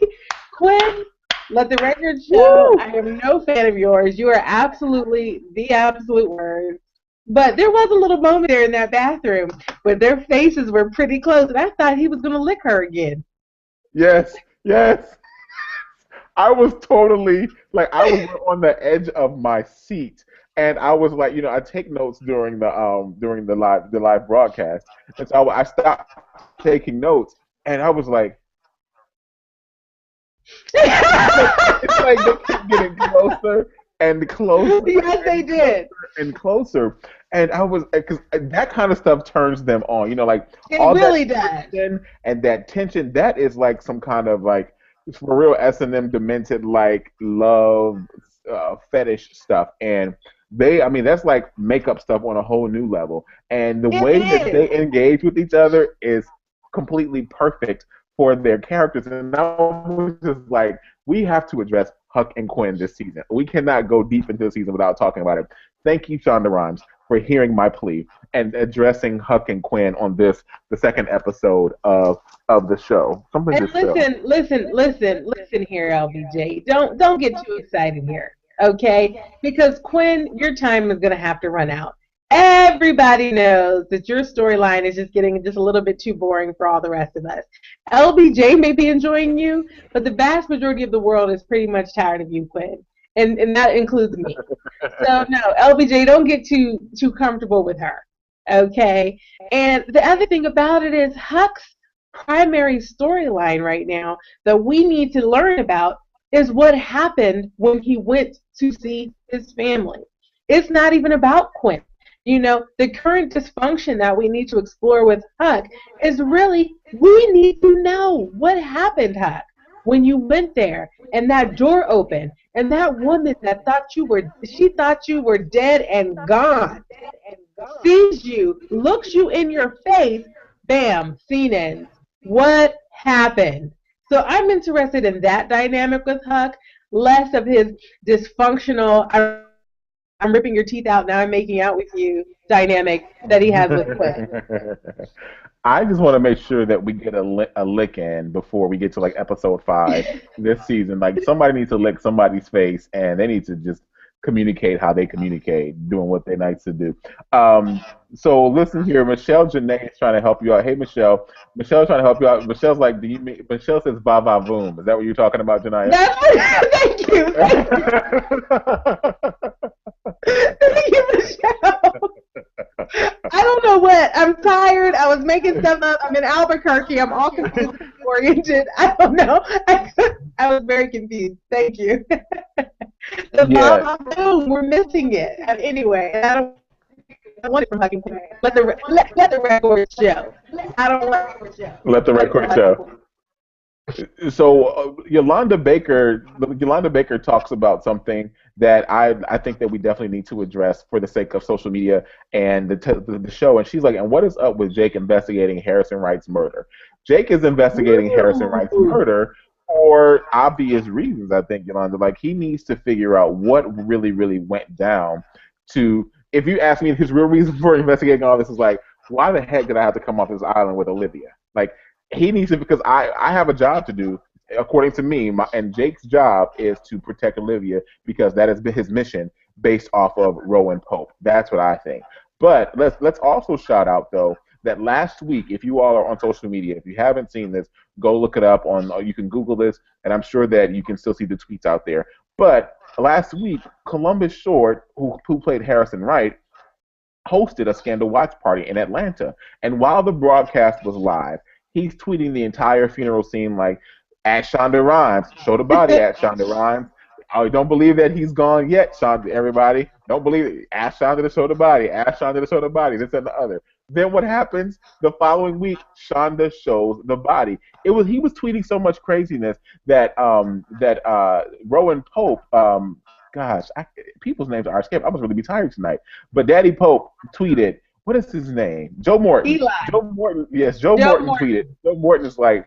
Quinn Let the record show Woo! I am no fan of yours. You are absolutely the absolute worst. But there was a little moment there in that bathroom where their faces were pretty close, and I thought he was going to lick her again. Yes, yes. I was totally like I was on the edge of my seat, and I was like, I take notes during the live broadcast, and so I stopped taking notes, and I was like, it's like they keep getting closer and closer Yes, they and closer did. and closer, and I was because that kind of stuff turns them on, like It all that really does. tension and that tension that is like some kind of like for real S&M demented like love fetish stuff, and I mean that's like makeup stuff on a whole new level, and the It way that is. they engage with each other is completely perfect for their characters, and I was just like, we have to address Huck and Quinn this season. We cannot go deep into the season without talking about it. Thank you, Shonda Rhimes, for hearing my plea and addressing Huck and Quinn on the second episode of the show. Something And just fell. listen here, LBJ. Don't get too excited here, okay? Because Quinn, your time is gonna have to run out. Everybody knows that your storyline is just getting just a little bit too boring for all the rest of us. LBJ may be enjoying you, but the vast majority of the world is pretty much tired of you, Quinn, and that includes me. So no, LBJ, don't get too comfortable with her, okay? And the other thing about it is Huck's primary storyline right now that we need to learn about is what happened when he went to see his family. It's not even about Quinn. The current dysfunction that we need to explore with Huck is really we need to know what happened, Huck, when you went there and that door opened and that woman that she thought you were dead and gone sees you, looks you in your face, bam, scene ends. What happened? So I'm interested in that dynamic with Huck, less of his dysfunctional, I'm ripping your teeth out, now I'm making out with you dynamic that he has with Quinn. I just want to make sure that we get a lick in before we get to like episode 5 this season. Like somebody needs to lick somebody's face, and they need to just communicate how they communicate, doing what they like to do. So listen here, Michelle Janae is trying to help you out. Hey Michelle, Michelle's trying to help you out. Michelle's like, do you mean? Michelle says "ba va voom." Is that what you're talking about, Janaya? Thank you. Thank you, Michelle. I don't know what. I'm tired. I was making stuff up. I'm in Albuquerque. I'm all confused and oriented. I don't know. I was very confused. Thank you. The Yeah. mama boom, we're missing it. Anyway, I want it from Huck and Quinn. Let the record show. I don't want it. Let the record show. So Yolanda Baker talks about something that I think that we definitely need to address for the sake of social media and the show. And she's like, and what is up with Jake investigating Harrison Wright's murder? Jake is investigating Harrison Wright's murder for obvious reasons. I think Yolanda, like he needs to figure out what really went down. To if you ask me, his real reason for investigating all this is like, why the heck did I have to come off this island with Olivia? Like he needs to, because I have a job to do, according to me, and Jake's job is to protect Olivia because that has been his mission based off of Rowan Pope. That's what I think. But let's also shout out though that last week, if you all are on social media, if you haven't seen this, go look it up on. You can Google this, and I'm sure that you can still see the tweets out there. But last week, Columbus Short, who played Harrison Wright, hosted a Scandal watch party in Atlanta, and while the broadcast was live, he's tweeting the entire funeral scene like, at Shonda Rhimes, show the body at Shonda Rhimes. I don't believe that he's gone yet, Shonda. Everybody, don't believe it. Ask Shonda to show the body. Ask Shonda to show the body. This and the other. Then what happens? The following week, Shonda shows the body. He was tweeting so much craziness that Rowan Pope, people's names are escaped. I must really be tired tonight. But Daddy Pope tweeted, what is his name? Joe Morton. Eli. Joe Morton. Yes, Joe Morton tweeted. Joe Morton is like,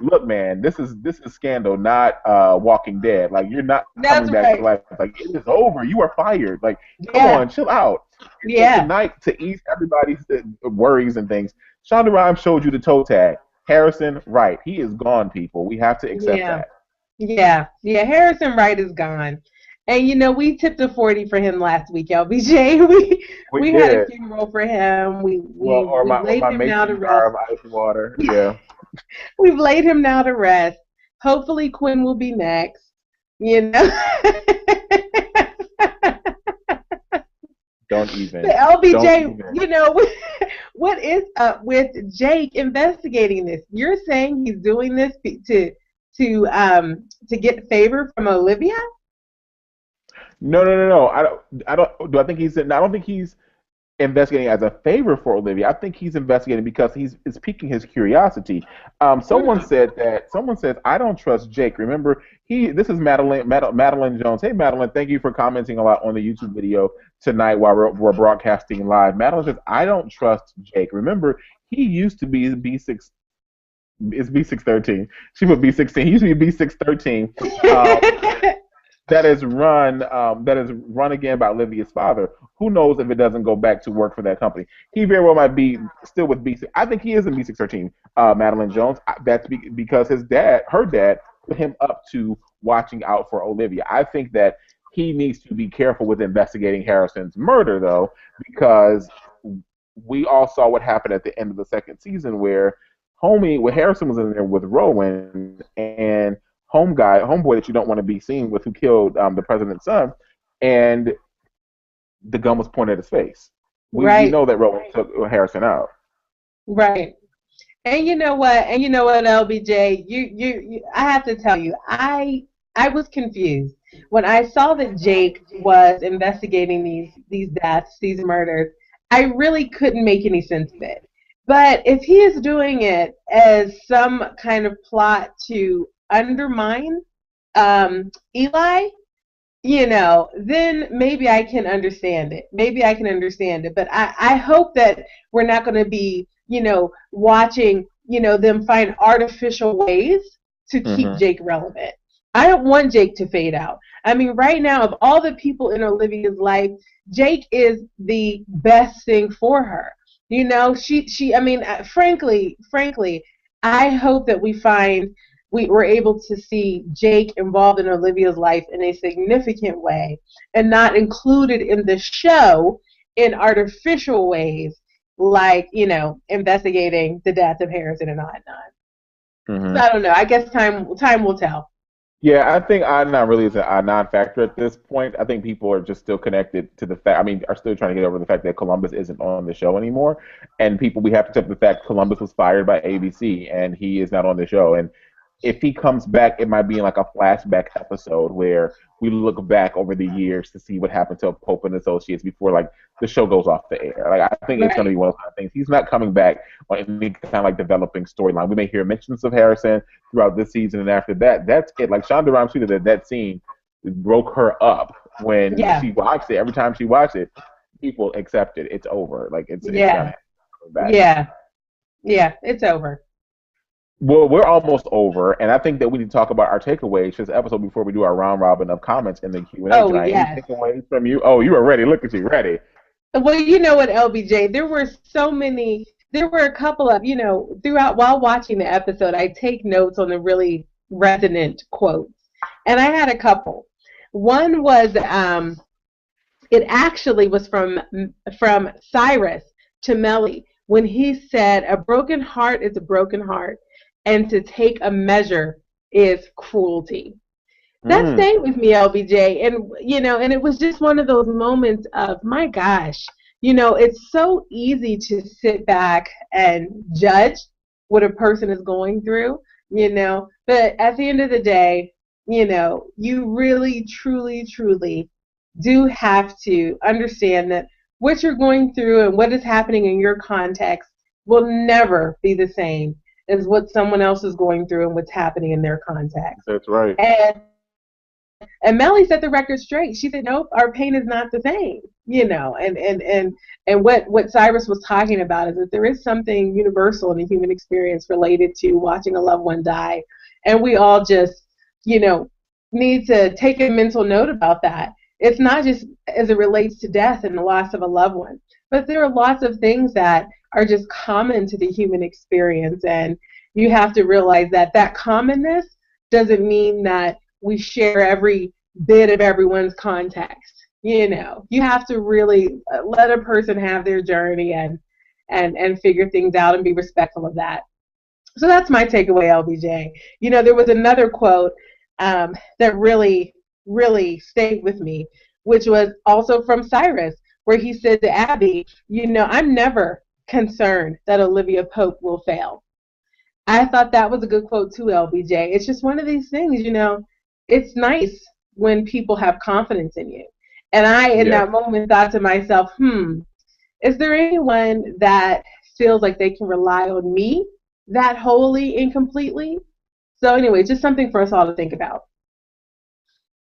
look, man, this is Scandal, not Walking Dead. Like you're not coming back to life. Like it is over. You are fired. Like come on, chill out. Yeah. Tonight, to ease everybody's worries and things, Shonda Rhimes showed you the toe tag. Harrison Wright, he is gone, people. We have to accept that. Yeah. Harrison Wright is gone. And we tipped a 40 for him last week, LBJ. We We had a did. funeral for him. We Well, we we've or laid my him now to mason rest. jar of ice water. Yeah. We've laid him now to rest. Hopefully Quinn will be next. You know. Don't But even. Don't LBJ, even. what is up with Jake investigating this? You're saying he's doing this to get favor from Olivia? No, no, no, no. I don't. Do I think he's? I don't think he's investigating as a favor for Olivia. I think he's investigating because he's is piquing his curiosity. Someone Hmm. said that. Someone says I don't trust Jake. Remember, this is Madeline Jones. Hey, Madeline, thank you for commenting a lot on the YouTube video tonight while we're broadcasting live. Madeline says I don't trust Jake. Remember, he used to be B6. It's B613. She put B16. He used to be B613. Um, that is run again by Olivia's father. Who knows if it doesn't go back to work for that company? He very well might be still with B6. I think he is in B613. Madeline Jones. That's because her dad, put him up to watching out for Olivia. I think that he needs to be careful with investigating Harrison's murder, though, because we all saw what happened at the end of the second season, where Harrison was in there with Rowan and homeboy that you don't want to be seen with, who killed the president's son, and the gun was pointed at his face. We Right, know that Rowan took Harrison out. right. And you know what? And you know what, LBJ? I have to tell you, I was confused when I saw that Jake was investigating these deaths, these murders. I really couldn't make any sense of it. But if he is doing it as some kind of plot to undermine Eli, then maybe I can understand it. Maybe I can understand it. But I hope that we're not going to be, watching, them find artificial ways to keep Hmm. Jake relevant. I don't want Jake to fade out. I mean, right now, of all the people in Olivia's life, Jake is the best thing for her. I mean, frankly, I hope that we were able to see Jake involved in Olivia's life in a significant way and not included in the show in artificial ways, like, investigating the death of Harrison and whatnot. So Hmm. I don't know. I guess time will tell. Yeah, I think Adnan really is a non-factor at this point. I think people are just still connected to the fact. I mean, are still trying to get over the fact that Columbus isn't on the show anymore, and we have to accept the fact Columbus was fired by ABC and he is not on the show. And if he comes back, it might be in like a flashback episode where we look back over the years to see what happened to Pope and Associates before like the show goes off the air. Like I think it's going to Right. be one of those things. He's not coming back on any kind of like developing storyline. We may hear mentions of Harrison throughout this season, and after that, that's it. Like Shonda Rhimes tweeted that scene broke her up when Yeah. she watched it. Every time she watched it, people accept it. It's over. Like it's Yeah. gonna come back. Yeah. Yeah. It's over. Well, we're almost over, and I think that we need to talk about our takeaways for this episode before we do our round robin of comments in the Q&A Oh, tonight. Any yes. takeaways from you? Oh, you are ready. Look at you, ready. Well, you know what, LBJ? There were a couple of, throughout while watching the episode, I take notes on the really resonant quotes. And I had a couple. One was, it actually was from Cyrus to Mellie when he said, "A broken heart is a broken heart, and to take a measure is cruelty." That Mm, stayed with me, LBJ, and it was just one of those moments of, my gosh, it's so easy to sit back and judge what a person is going through, but at the end of the day, you really, truly, truly do have to understand that what you're going through and what is happening in your context will never be the same as what someone else is going through and what's happening in their context. that's right. And Mellie set the record straight. She said, "Nope, our pain is not the same." And what Cyrus was talking about is that there is something universal in the human experience related to watching a loved one die, and we all just, you know, need to take a mental note about that. It's not just as it relates to death and the loss of a loved one, but there are lots of things that are just common to the human experience, and you have to realize that commonness doesn't mean that we share every bit of everyone's context. You have to really let a person have their journey and figure things out and be respectful of that. So that's my takeaway, LBJ. There was another quote that really, really stayed with me, which was also from Cyrus, where he said to Abby, I'm never concerned that Olivia Pope will fail. I thought that was a good quote too, LBJ. It's just one of these things, it's nice when people have confidence in you. And I, in that moment, thought to myself, is there anyone that feels like they can rely on me that wholly and completely? So anyway, just something for us all to think about.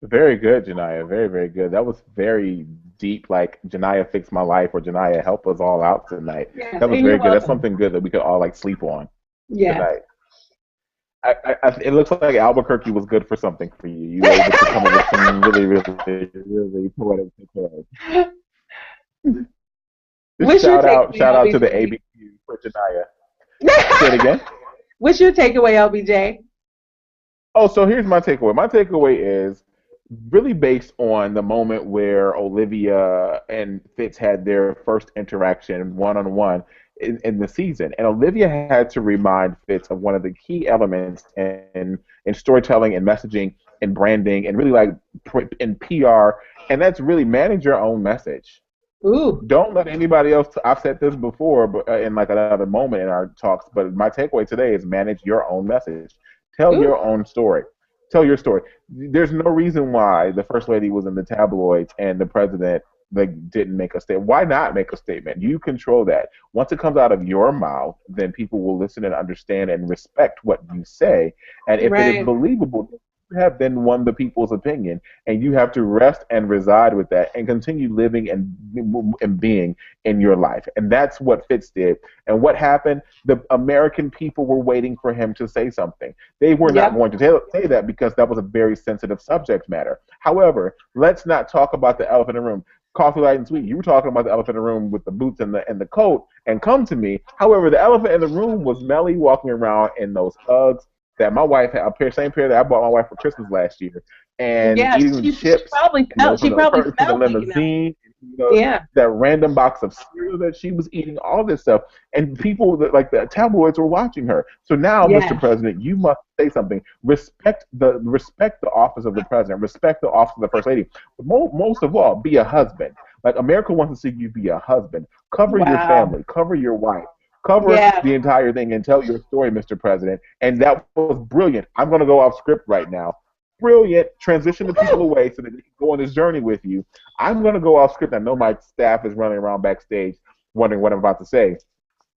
Very good, Janiyah. Very, very good. That was very deep, like Janiyah fix my life or Janiyah help us all out tonight. Yes, That was and very you're good. That's welcome. something good that we could all like sleep on Yeah. tonight. It looks like Albuquerque was good for something for you. You were able to come up with some really, really, really poetic details. What's Shout your out, takeaway, shout out to the LBJ? ABQ for Janiyah. Say it again. What's your takeaway, LBJ? Oh, so here's my takeaway. My takeaway is really based on the moment where Olivia and Fitz had their first interaction one on one in the season. And Olivia had to remind Fitz of one of the key elements in storytelling and messaging and branding and really like in PR. And that's really manage your own message. Ooh. Don't let anybody else. I've said this before, but in like another moment in our talks. But my takeaway today is manage your own message. Tell Ooh. your own story. Tell your story. There's no reason why the first lady was in the tabloids and the president like didn't make a statement. Why not make a statement? You control that. Once it comes out of your mouth, then people will listen and understand and respect what you say. And if it is Right. believable, you have then won the people's opinion, and you have to rest and reside with that and continue living and being in your life. And that's what Fitz did. And what happened? The American people were waiting for him to say something. They were not Yep. going to say that because that was a very sensitive subject matter. However, let's not talk about the elephant in the room. Coffee Light and Sweet, you were talking about the elephant in the room with the boots and the coat and come to me. However, the elephant in the room was Mellie walking around in those Uggs that my wife had, same pair that I bought my wife for Christmas last year, and Yeah, eating she chips, probably felt she probably from the smelled like limousine, Yeah. that random box of cereal that she was eating, all this stuff, and people that like the tabloids were watching her. So now, Mr. Yes. President, you must say something. Respect the office of the president. Respect the office of the first lady. But most of all, be a husband. Like America wants to see you be a husband. Cover your Wow. family. Cover your wife. Cover Yeah. the entire thing and tell your story, Mr. President. And that was brilliant. I'm going to go off script right now. Brilliant. Transition the people away so that they can go on this journey with you. I'm going to go off script. I know my staff is running around backstage wondering what I'm about to say.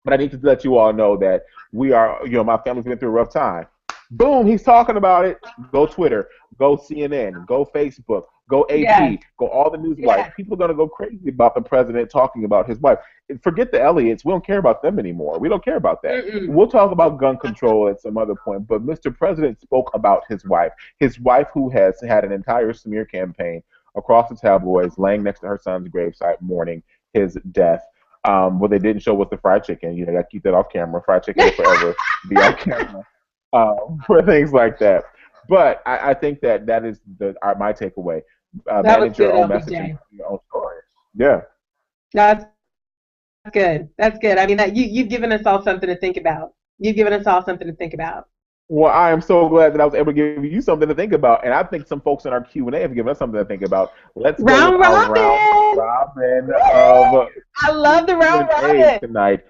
But I need to let you all know that we are, my family's been through a rough time. Boom, he's talking about it. Go Twitter, go CNN, go Facebook, go Yes. AP, go all the news wires. Yes. People are going to go crazy about the president talking about his wife. Forget the Elliots. We don't care about them anymore. We don't care about that. Mm-mm. We'll talk about gun control at some other point. But Mr. President spoke about his wife who has had an entire smear campaign across the tabloids, laying next to her son's gravesite mourning his death. What they didn't show was the fried chicken. You got to keep that off camera. Fried chicken will forever be off camera for things like that. But I think that is my takeaway. That was Manage your good, own message and LBJ. your own story. Yeah. That's good. That's good. I mean, you've given us all something to think about. You've given us all something to think about. Well, I am so glad that I was able to give you something to think about, and I think some folks in our Q&A have given us something to think about. Let's go with Round our round robin. robin of I love the round Q&A robin. tonight.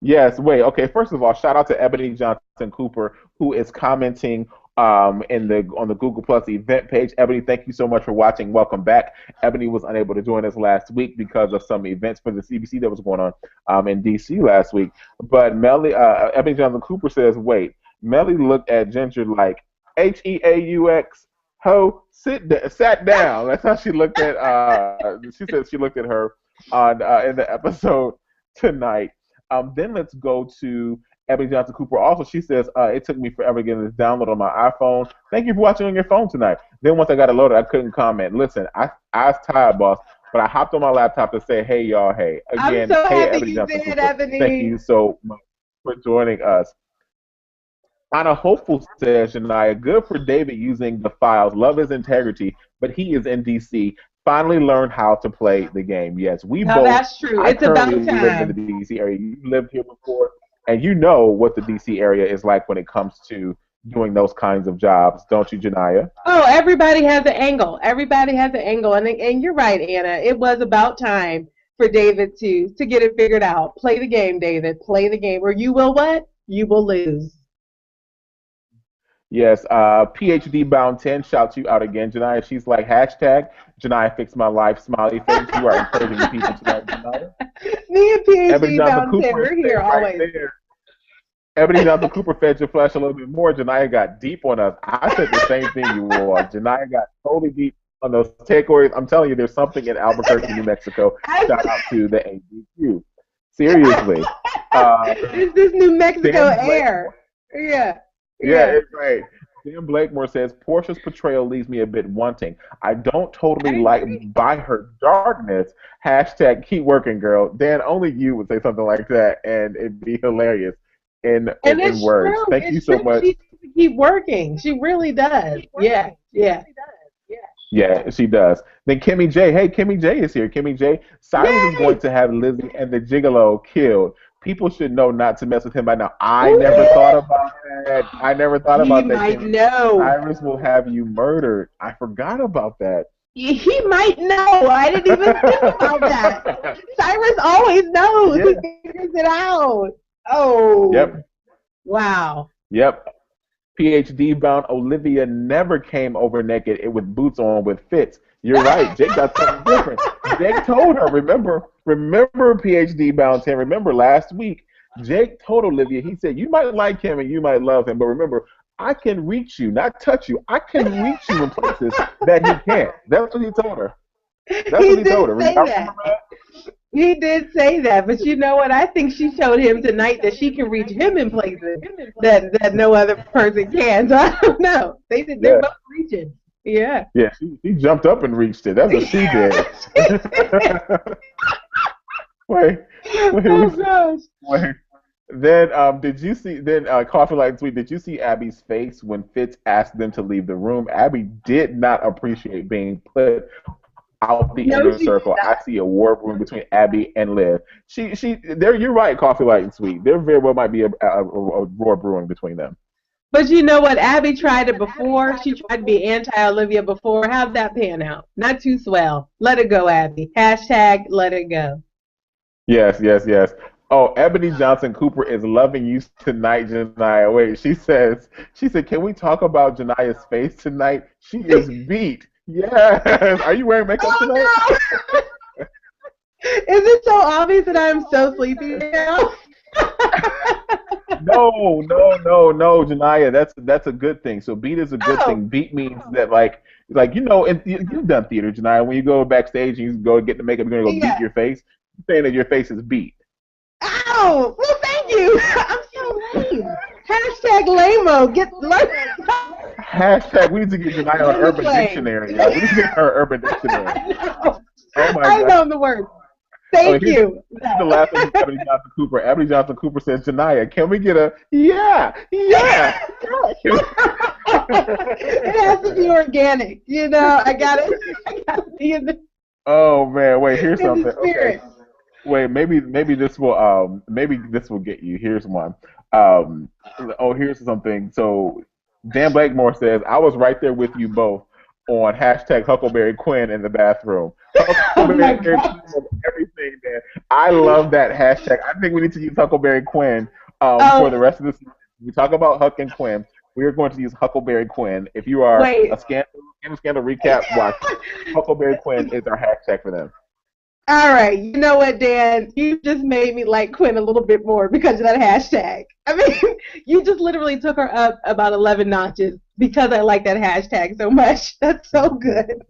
Yes, wait. Okay, first of all, shout out to Ebony Johnson Cooper who is commenting on the Google Plus event page. Ebony, thank you so much for watching. Welcome back. Ebony was unable to join us last week because of some events for the CBC that was going on in DC last week. But Ebony Johnson Cooper says, wait, Mellie looked at Ginger like Heaux, ho, sat down. That's how she looked at. She said she looked at her on in the episode tonight. Then let's go to Ebony Johnson Cooper. Also, she says, it took me forever to get this download on my iPhone. Thank you for watching on your phone tonight. Then once I got it loaded, I couldn't comment. Listen, I was tired, boss, but I hopped on my laptop to say, hey, y'all, hey. I'm Again, so hey, happy Ebony you Johnson did, Cooper. Thank Ebony. you so much for joining us. Anna Hopeful says, Shania, good for David using the files. Love his integrity, but he is in DC. Finally learned how to play the game. Yes, we Now both. that's true. I It's currently about live in the time. DC area. You lived here before, and you know what the DC area is like when it comes to doing those kinds of jobs, don't you, Janaya? Oh, everybody has an angle. Everybody has an angle, and you're right, Anna. It was about time for David to get it figured out. Play the game, David. Play the game, or you will what? You will lose. Yes, PhD Bound 10 shouts you out again, Janaya. She's like, hashtag Janaya fix my life, smiley face. You are encouraging the people tonight, Janaya. Me and Ebony PhD Johnson Bound 10, Cooper we're said here right always. there. Ebony Johnson Cooper fed your flesh a little bit more. Janaya got deep on us. I said the same thing you all. Janaya got totally deep on those takeaways. I'm telling you, there's something in Albuquerque, New Mexico. Shout out to the ABQ. Seriously. Uh, It's this New Mexico Dan Blake. air. Yeah, Yeah, yeah. it's right. Dan Blakemore says Portia's portrayal leaves me a bit wanting. I don't totally I like agree. by her darkness. Hashtag keep working, girl. Dan, only you would say something like that, and it'd be hilarious in And in it's words. true. Thank you It's so true. much. She needs to keep working. She really does. Yeah, yeah. Yeah, she does. Then Kimmy J. Hey, Kimmy J is here. Kimmy J. Cyrus is going Yay! to have Lizzie and the Gigolo killed. People should know not to mess with him by now. I never thought Ooh, about that. I never thought he about that, might Kimmy. know. Cyrus will have you murdered. I forgot about that. He might know. I didn't even think about that. Cyrus always knows. He Yeah. figures it out. Oh, Yep. wow. Yep. PhD bound Olivia never came over naked with boots on with Fitz. You're right. Jake got something different. Jake told her, remember PhD bound 10, remember last week, Jake told Olivia, he said, you might like him and you might love him, but remember, I can reach you, not touch you. I can reach you in places that he can't. That's what he told her. That's He what he did told her. say Y'all that. remember that? He did say that. But you know what? I think she showed him tonight that she can reach him in places that no other person can. So I don't know. They're Yeah. both reaching. Yeah. Yeah, she jumped up and reached it. That's what she did. wait, Oh wait, gosh. wait. Then did you see then Coffee Light and Sweet, did you see Abby's face when Fitz asked them to leave the room? Abby did not appreciate being put out the No, inner she did circle. not. I see a war brewing between Abby and Liv. She there you're right, Coffee Light and Sweet. There very well might be a war brewing between them. But you know what? Abby tried it before. She tried to be anti-Olivia before. How'd that pan out? Not too swell. Let it go, Abby. Hashtag let it go. Yes, yes, yes. Oh, Ebony Johnson Cooper is loving you tonight, Janiyah. Wait, she said, can we talk about Janiah's face tonight? She is beat. Yes. Are you wearing makeup Oh tonight? no! Is it so obvious that I'm so sleepy now? No, no, no, no, Janiyah. That's a good thing. So beat is a good Oh, thing. Beat means that you know, you've done theater, Janiyah. When you go backstage and you go get the makeup, you're gonna go beat yeah. your face. You're saying that your face is beat. Oh, well, thank you. I'm so lame. Hashtag lameo. Hashtag, we need to get Janiyah on Learn to Urban play. Dictionary, y'all. We need to get her Urban Dictionary. I know. Oh my I God. know the word. Oh, Thank you. here's the last one from Ebony Johnson Cooper. Ebony Johnson Cooper says, Janiyah, can we get a yeah, yeah, yeah. It has to be organic. You know, I gotta be Oh man, wait, here's in something. the Okay. spirit. Wait, maybe this will get you. Here's one. Um here's something. So Dan Blakemore says, I was right there with you both on hashtag Huckleberry Quinn in the bathroom. Oh my Huckleberry Quinn god. of everything, man. I love that hashtag. I think we need to use Huckleberry Quinn for the Oh, rest of this. We talk about Huck and Quinn. We are going to use Huckleberry Quinn. If you are wait. a scandal recap watch, Huckleberry Quinn is our hashtag for them. All right. You know what, Dan? You just made me like Quinn a little bit more because of that hashtag. I mean, you just literally took her up about 11 notches because I like that hashtag so much. That's so good.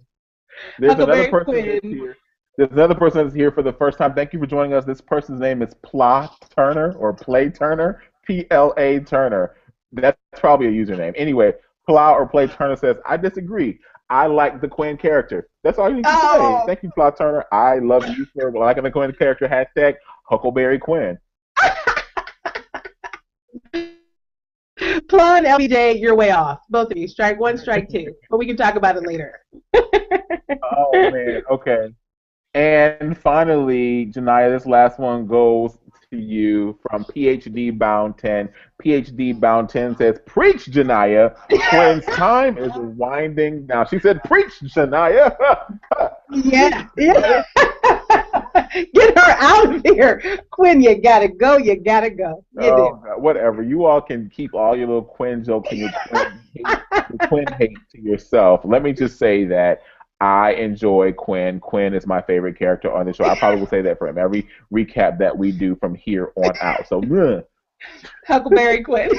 There's another Huckleberry person that's Quinn. here. There's another person that's here for the first time. Thank you for joining us. This person's name is Pla Turner or Play Turner, Pla Turner. That's probably a username. Anyway, Pla or Play Turner says, I disagree. I like the Quinn character. That's all you need to say. Oh, Thank you, Pla Turner. I love you for liking the Quinn character. Hashtag Huckleberry Quinn. on, LBJ, you're way off. Both of you. Strike one, strike two. But we can talk about it later. Oh man, okay. And finally, Janaya, this last one goes to you from PhD Bound 10. PhD Bound 10 says, "Preach, Janaya. Quinn's time is winding down." She said, "Preach, Janaya." Yeah. Yeah. Get her out of here. Quinn, you gotta go. You gotta go. Oh, God, whatever. You all can keep all your little Quinn jokes and your Quinn hate to yourself. Let me just say that I enjoy Quinn. Quinn is my favorite character on the show. I probably will say that for him every recap that we do from here on out. So, Huckleberry Quinn.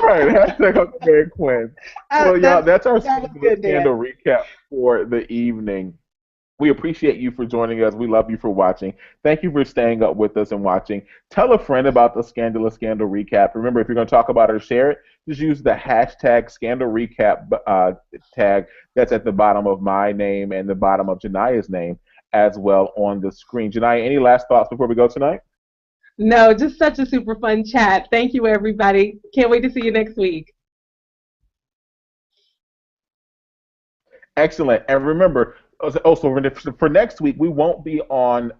Right, hashtag Huckleberry Quinn. Well, y'all, that's our scandal recap for the evening. We appreciate you for joining us. We love you for watching. Thank you for staying up with us and watching. Tell a friend about the Scandalous Scandal Recap. Remember, if you're going to talk about it or share it, just use the hashtag Scandal Recap tag that's at the bottom of my name and the bottom of Janaya's name as well on the screen. Janaya, any last thoughts before we go tonight? No, just such a super fun chat. Thank you, everybody. Can't wait to see you next week. Excellent. And remember, also for next week, we won't be on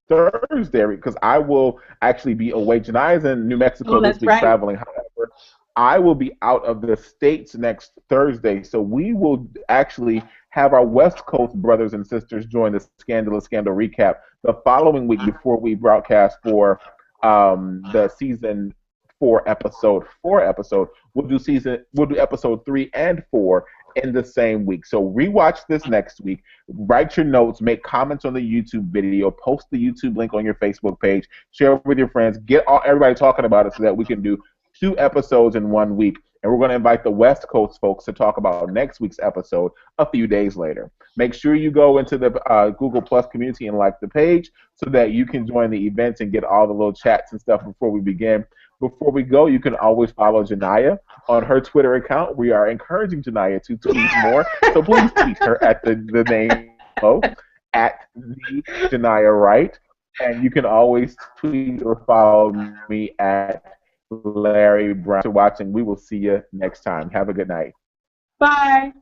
Thursday because I will actually be away. Jania's in New Mexico this week traveling. However, I will be out of the States next Thursday. So we will actually have our West Coast brothers and sisters join the Scandalous Scandal Recap the following week before we broadcast for the season 4 episode. We'll do episode 3 and 4 in the same week. So rewatch this next week. Write your notes, make comments on the YouTube video, post the YouTube link on your Facebook page, share it with your friends, get everybody talking about it so that we can do 2 episodes in 1 week. And we're going to invite the West Coast folks to talk about next week's episode a few days later. Make sure you go into the Google Plus community and like the page so that you can join the events and get all the little chats and stuff before we begin. Before we go, you can always follow Janaya on her Twitter account. We are encouraging Janaya to tweet more, so please tweet her at the name at the Janaya Wright. And you can always tweet or follow me at Larry Brown. For watching. We will see you next time. Have a good night. Bye.